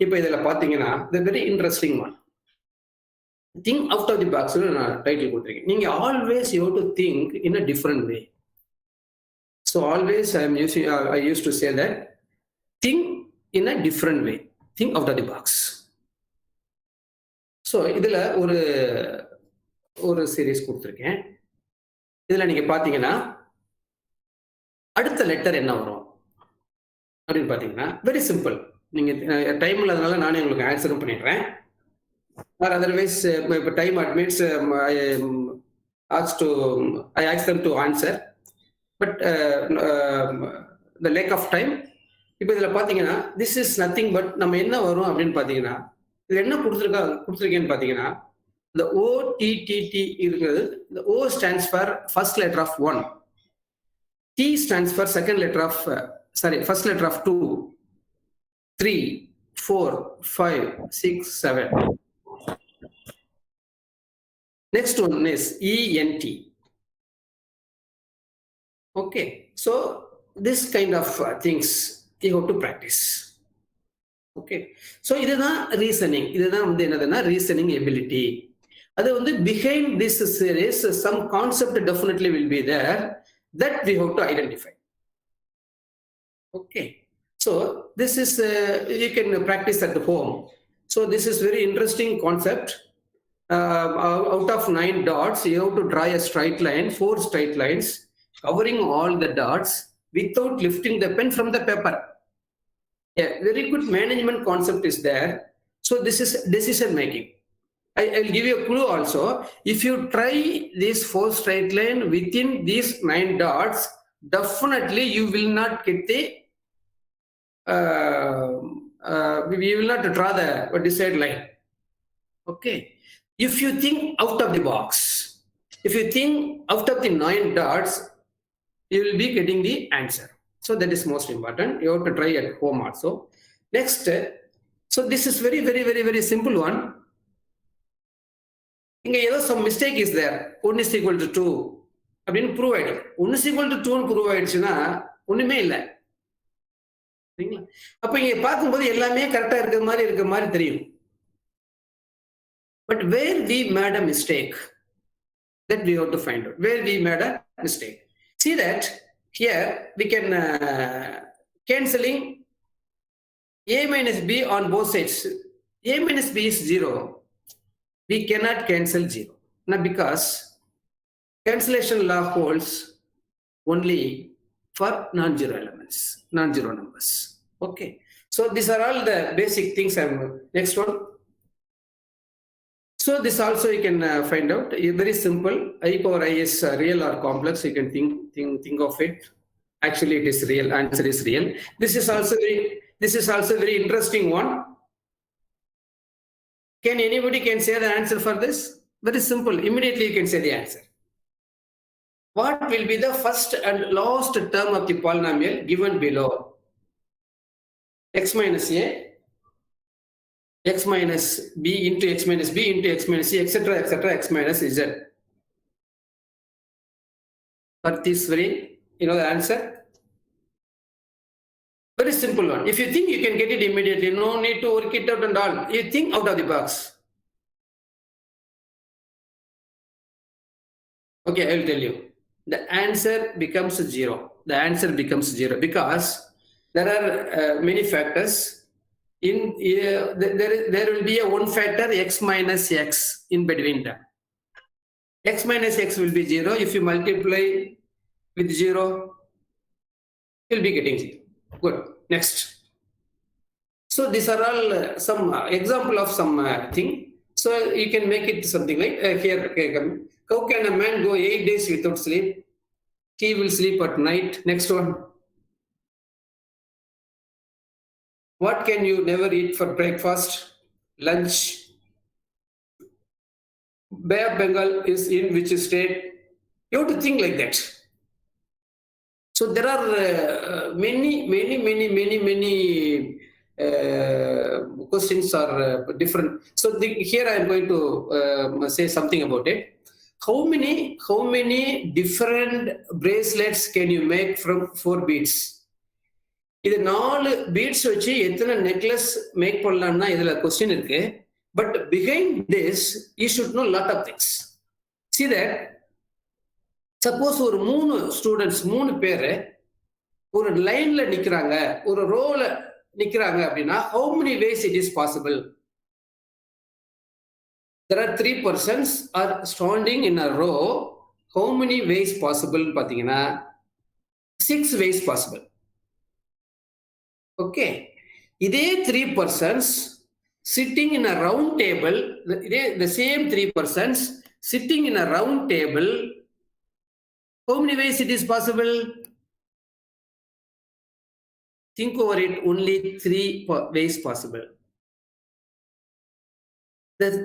இப்போ இதுல பாத்தீங்கன்னா the very interesting one, think out of the box நான் டைட்டில் கொடுத்துருக்கேன். நீங்க always you have to think in a different way. So always I used to say that think in a different way, think out of the box. So இதுல ஒரு series கொடுத்துருக்கேன். இதுல நீங்க பாத்தீங்கன்னா அடுத்த லெட்டர் என்ன வரும் அப்படின்னு பாத்தீங்கன்னா வெரி சிம்பிள். நீங்க டைம் இல்லாதனால நானே உங்களுக்கு ஆன்சரும் பண்ணிடுறேன். ஆர் அதர்வைஸ் இப்போ time admits I ask them to answer. But the lack of time. இப்போ இதில் பார்த்தீங்கன்னா திஸ் இஸ் நத்திங் பட் நம்ம என்ன வரும் அப்படின்னு பார்த்தீங்கன்னா, இதில் என்ன கொடுத்துருக்கேன்னு பார்த்தீங்கன்னா, இந்த OTTT இருக்கிறது. இந்த O stands for first letter of 1, T stands for second letter of first letter of 2, 3, 4, 5, 6, 7. Next one is ENT. Okay, so this kind of things you have to practice. Okay, so இதுதான் reasoning. இதுதான் வந்து என்னதுன்னா reasoning ability. அது வந்து behind this series some concept definitely will be there that we have to identify. Okay, so this is you can practice at home. So this is very interesting concept. Out of 9 dots you have to draw a straight line, 4 straight lines covering all the dots without lifting the pen from the paper. A very good management concept is there. So this is decision making. I'll give you a clue also. If you try this 4 straight line within these 9 dots, definitely you will not get the you will not draw the desired line. Okay, if you think out of the box, if you think out of the 9 dots, you will be getting the answer. So that is most important. You have to try at home also. Next, so this is very, very, very, very simple one. Some mistake is there. 1 is equal to 2. அப்படின்னு prove ஆயிடும். 1 is equal to 2 prove ஆயிடுச்சுன்னா ஒண்ணுமே இல்லை. சரிங்களா? அப்ப இங்க பார்க்கும்போது எல்லாமே கரெக்டா இருக்கிற மாதிரி தெரியும். But where we made a mistake, that we have to find out. Where we made a mistake. See that here we can cancelling a minus b on both sides. A minus b is 0. We cannot cancel 0. Now because cancellation law holds only for non-zero elements, non-zero numbers. Okay. So these are all the basic things. Next one. So this also you can find out. Very simple. I power I is real or complex. You can think of it. Actually, it is real. Answer is real. This is also very interesting one. Can anybody say the answer for this? Very simple. Immediately you can say the answer. What will be the first and last term of the polynomial given below? X minus a, x minus b into x minus b into x minus c, etc., etc., x minus z. For this very, you know the answer? Very simple one. If you think you can get it immediately, no need to work it out and all. You think out of the box. Okay, I will tell you. The answer becomes 0. The answer becomes 0 because there are many factors. There will be a one factor x minus x in between them. X minus x will be 0. If you multiply with 0, you'll be getting 0. Good. Next. So these are all some example of some thing. So you can make it something like here. Okay, how can a man go 8 days without sleep? He will sleep at night. Next one. What can you never eat for breakfast, lunch? Bay of Bengal is in which state? You have to think like that. So there are many questions are different. So here I am going to say something about it. How many different bracelets can you make from 4 beads? இது 4 beads வச்சு எத்தனை necklace make பண்ணலாம்னா இதுல question இருக்கு. But behind this, you should know lot of things. See that? Suppose ஒரு 3 students 3 பேரு ஒரு லைன்ல நிக்கிறாங்க, ஒரு ரோல நிக்கிறாங்க அப்படின்னா how many ways it is possible? There are 3 persons are standing in a row. How many ways possible? பாத்தீங்கன்னா 6 ways possible. Okay. இதே 3 persons sitting in a round table, the same 3 persons sitting in a round table, how many ways it is possible? Think over it, only 3 ways possible.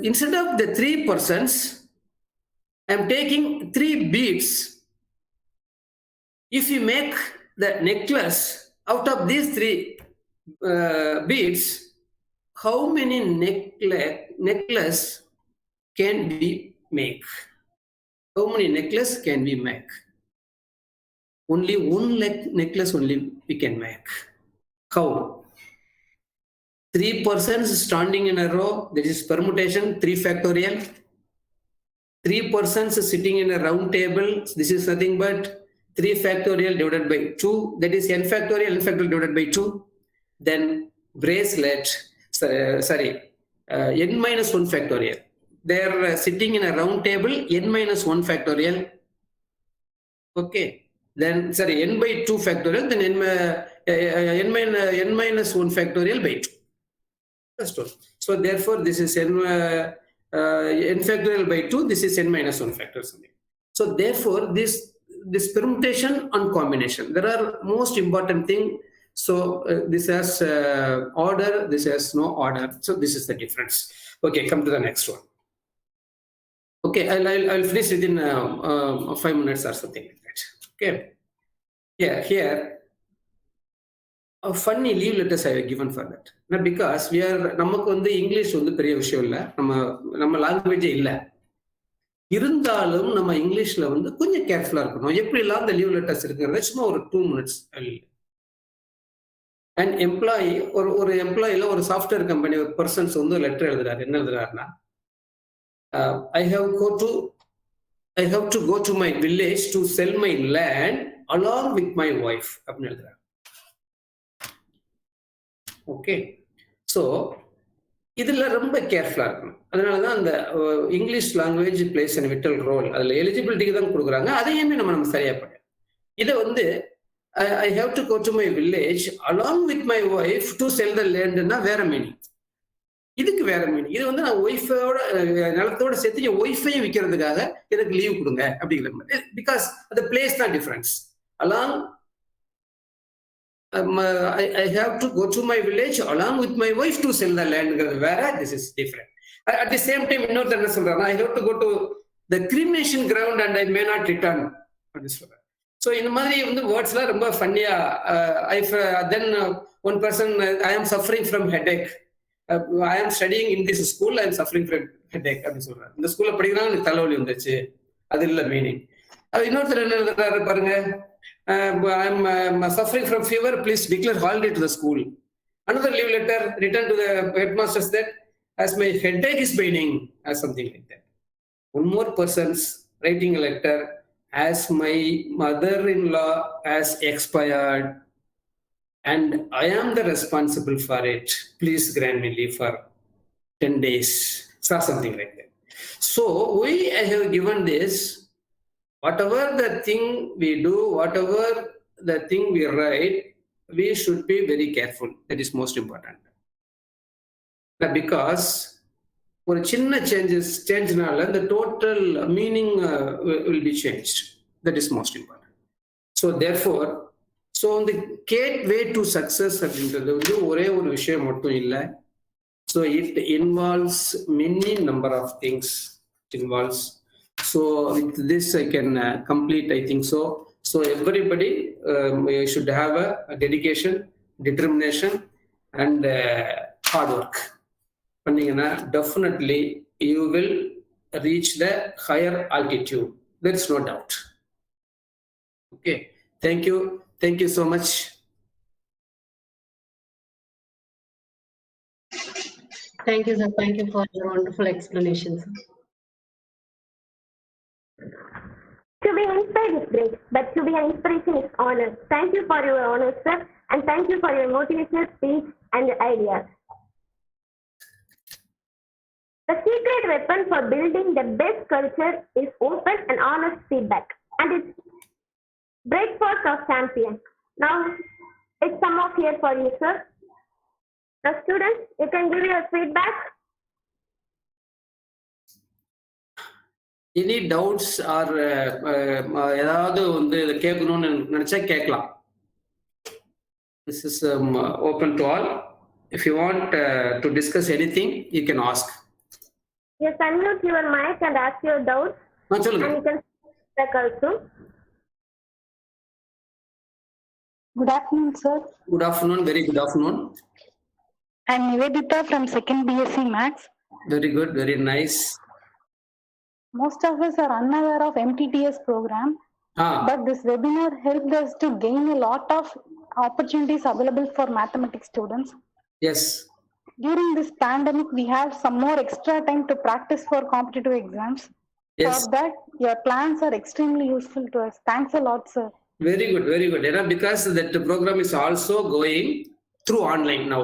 Instead of the 3 persons, I am taking 3 beads. If you make the necklace out of these 3 beads, how many necklace can we make? How many necklace can we make? Only one necklace only we can make. How? 3 persons standing in a row, that is permutation, 3 factorial. 3 persons sitting in a round table, this is nothing but 3 factorial divided by 2, that is n factorial divided by 2. Then bracelet, n minus 1 factorial. They are sitting in a round table, n minus 1 factorial. Okay. Then, n by 2 factorial, then n minus 1 factorial by 2. That's all. So therefore, this is n factorial by 2, this is n minus 1 factorial. So therefore, this permutation and combination, there are most important thing. So this has order, this has no order. So this is the difference. Okay, come to the next one. Okay, I'll finish within 5 minutes or something like that. Okay. Yeah, here funny leave letters I have given for that. Now because we are நமக்கு வந்து English வந்து பெரிய விஷயம் இல்ல, நம்ம லாங்குவேஜே இல்ல. இருந்தாலும் நம்ம இங்கிலீஷ்ல வந்து கொஞ்சம் கேர்ஃபுல்லா இருக்கணும். எப்படி எல்லாம் அந்த லீவ் லெட்டர்ஸ் இருக்குங்கிறத சும்மா ஒரு 2 minutes அண்ட் எம்ப்ளாயி ஒரு எம்ப்ளாயில ஒரு சாஃப்ட்வேர் கம்பெனி ஒரு பர்சன்ஸ் வந்து ஒரு லெட்டர் எழுதுறாரு. என்ன எழுதுறாருன்னா, I have to go to my village to sell my land along with my wife அப்படின்னு எழுதுறாரு. ஓகே, ஸோ இதுல ரொம்ப கேர்ஃபுல்லா இருக்கணும். அதனாலதான் அந்த English language plays and vital role, அதுல எலிஜிபிலிட்டிக்கு தான் கொடுக்குறாங்க. அதையுமே நம்ம சரியா பண்ண. இதை வந்து I have to go to my village along with my wife to sell the லேண்ட்னா வேற மீனிங். இதுக்கு வேற மீனிங். இது வந்து நான் ஒய்ஃபோட நிலத்தோட சேர்த்து என் ஒய்ஃபையும் விற்கிறதுக்காக எனக்கு லீவ் கொடுங்க அப்படிங்கிற மாதிரி. பிகாஸ் அந்த பிளேஸ் தான் difference. Along I have to go to my village along with my wife to sell the land. Where this is different. At the same time, I have to go to the cremation ground and I may not return. So in the words are funny. Then one person, I am suffering from headache. I am studying in this school. I am suffering from headache. In the school, that's the meaning. I'm suffering from fever. Please declare holiday to the school. Another leave letter written to the headmasters that as my headache is paining, as something like that. One more person's writing a letter as my mother-in-law has expired and I am the responsible for it. Please grant me leave for 10 days. So something like that. So I have given this. Whatever the thing we do, whatever the thing we write, we should be very careful. That is most important. Because for chinna changes, the total meaning will be changed. That is most important. So therefore, the gateway to success அப்படின்றது ஒரே ஒரு விஷயம் மட்டும் இல்லை. So it involves many number of things. It involves. So with this I can complete, I think so. So everybody should have a dedication, determination and hard work. Definitely you will reach the higher altitude. There is no doubt. Okay, thank you so much. Thank you, sir. Thank you for your wonderful explanations. To be inspired is great, but to be an inspiration is honor. Thank you for your honor, sir, and thank you for your motivational speech and ideas. The secret weapon for building the best culture is open and honest feedback, and it's breakfast of champions. Now, it's some of here for you, sir. The students, you can give your feedback. Any doubts or ஏதாவது வந்து கேட்கணும்னு நினைச்சா கேட்கலாம். This is open to all. If you want to discuss anything, you can ask. Yes, unmute your mic and ask your doubts. சொல்லுங்க. And you can speak also. Good afternoon, sir. Good afternoon. Very good afternoon. I'm Nivedita from 2nd BSc Maths. Very good. Very nice. Most of us are unaware of MTTS program, but this webinar helped us to gain a lot of opportunities available for mathematics students. Yes. During this pandemic, we have some more extra time to practice for competitive exams. Yes. For that, your plans are extremely useful to us. Thanks a lot, sir. Very good, very good. Because that program is also going through online now.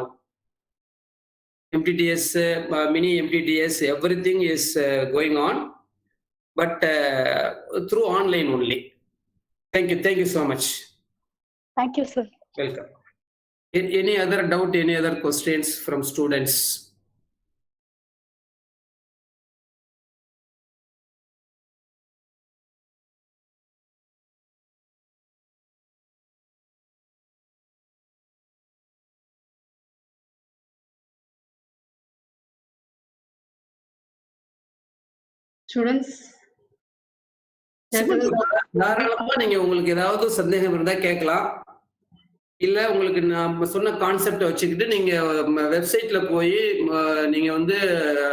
MTTS, mini MTTS, everything is going on. But through online only. Thank you so much. Thank you, sir. Welcome. Any other doubt, any other questions from students? Students, தாராளமா நீங்க உங்களுக்கு ஏதாவது சந்தேகம் இருந்தா கேட்கலாம். இல்ல உங்களுக்கு நான் சொன்ன கான்செப்டை வச்சுக்கிட்டு நீங்க வெப்சைட்ல போய் நீங்க வந்து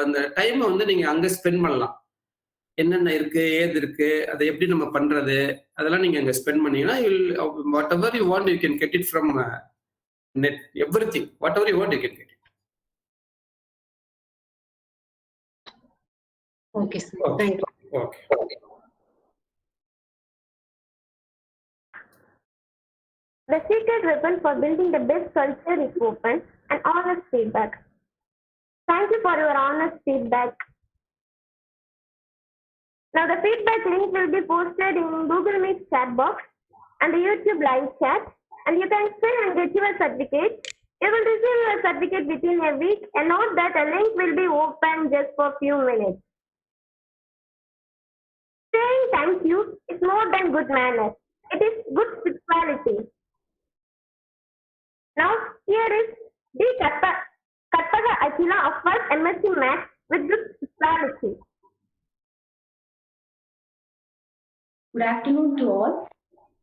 அந்த டைமை வந்து நீங்க அங்க ஸ்பெண்ட் பண்ணலாம். என்னென்ன இருக்கு, ஏது இருக்கு, அதை எப்படி நம்ம பண்றது, அதெல்லாம் நீங்க அங்க ஸ்பெண்ட் பண்ணீங்கன்னா what ever you want you can get it from net, everything. Whatever you want, you can get it. Okay, sir. Okay. Thank you. Okay. The secret weapon for building the best culture is open and honest feedback. Thank you for your honest feedback. Now the feedback link will be posted in Google Meet chat box and the YouTube live chat, and you can fill and get your certificate. You will receive your certificate within a week, and note that a link will be open just for a few minutes. Saying thank you is more than good manners. It is good spirituality. Now here is D. Katpaga Achila of first MSc Maths with good spirituality. Good afternoon to all.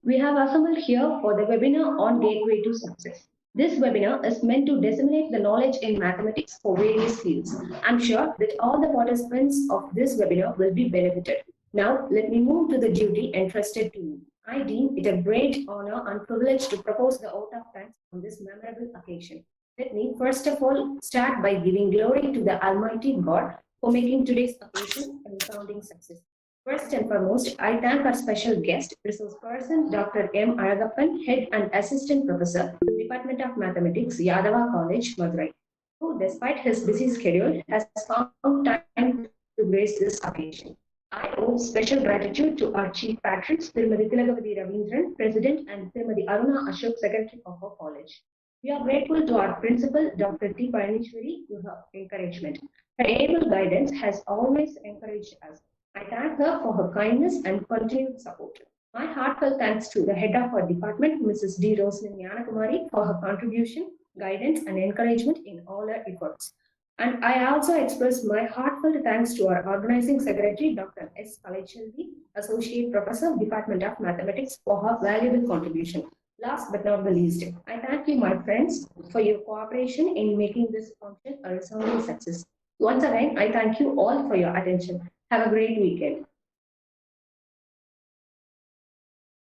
We have assembled here for the webinar on Gateway to Success. This webinar is meant to disseminate the knowledge in mathematics for various fields. I'm sure that all the participants of this webinar will be benefited. Now, let me move to the duty entrusted to me. I deem it a great honor and privilege to propose the vote of thanks on this memorable occasion. Let me first of all start by giving glory to the Almighty God for making today's occasion a resounding success. First and foremost, I thank our special guest, resource person Dr. M. Aragappan, Head and Assistant Professor, Department of Mathematics, Yadava College, Madurai, who, despite his busy schedule, has found time to grace this occasion. I owe special gratitude to our Chief Patrons, Srimati Tilagavati Ravindran, President, and Srimati Aruna Ashok, Secretary of our college. We are grateful to our Principal, Dr. T. Paranishwari, for her encouragement. Her able guidance has always encouraged us. I thank her for her kindness and continued support. My heartfelt thanks to the head of our department, Mrs. D. Rosalyn Yanakumari, for her contribution, guidance, and encouragement in all her efforts. And I also express my heartfelt thanks to our organizing secretary, Dr. S. Kalachalvi, Associate Professor, Department of Mathematics, for her valuable contribution. Last but not the least, I thank you, my friends, for your cooperation in making this function a resounding success. Once again, I thank you all for your attention. Have a great weekend.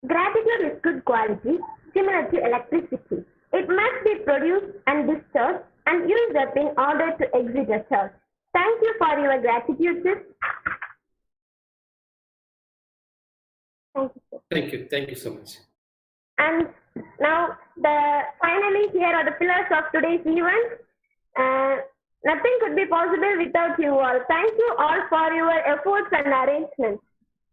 Gratitude is good quality, similar to electricity. It must be produced and discharged and used up in order to exit a charge. Thank you for your gratitude, sis. Thank you, sir. Thank you. Thank you so much. And now, finally, here are the pillars of today's event. Nothing could be possible without you all. Thank you all for your efforts and arrangements.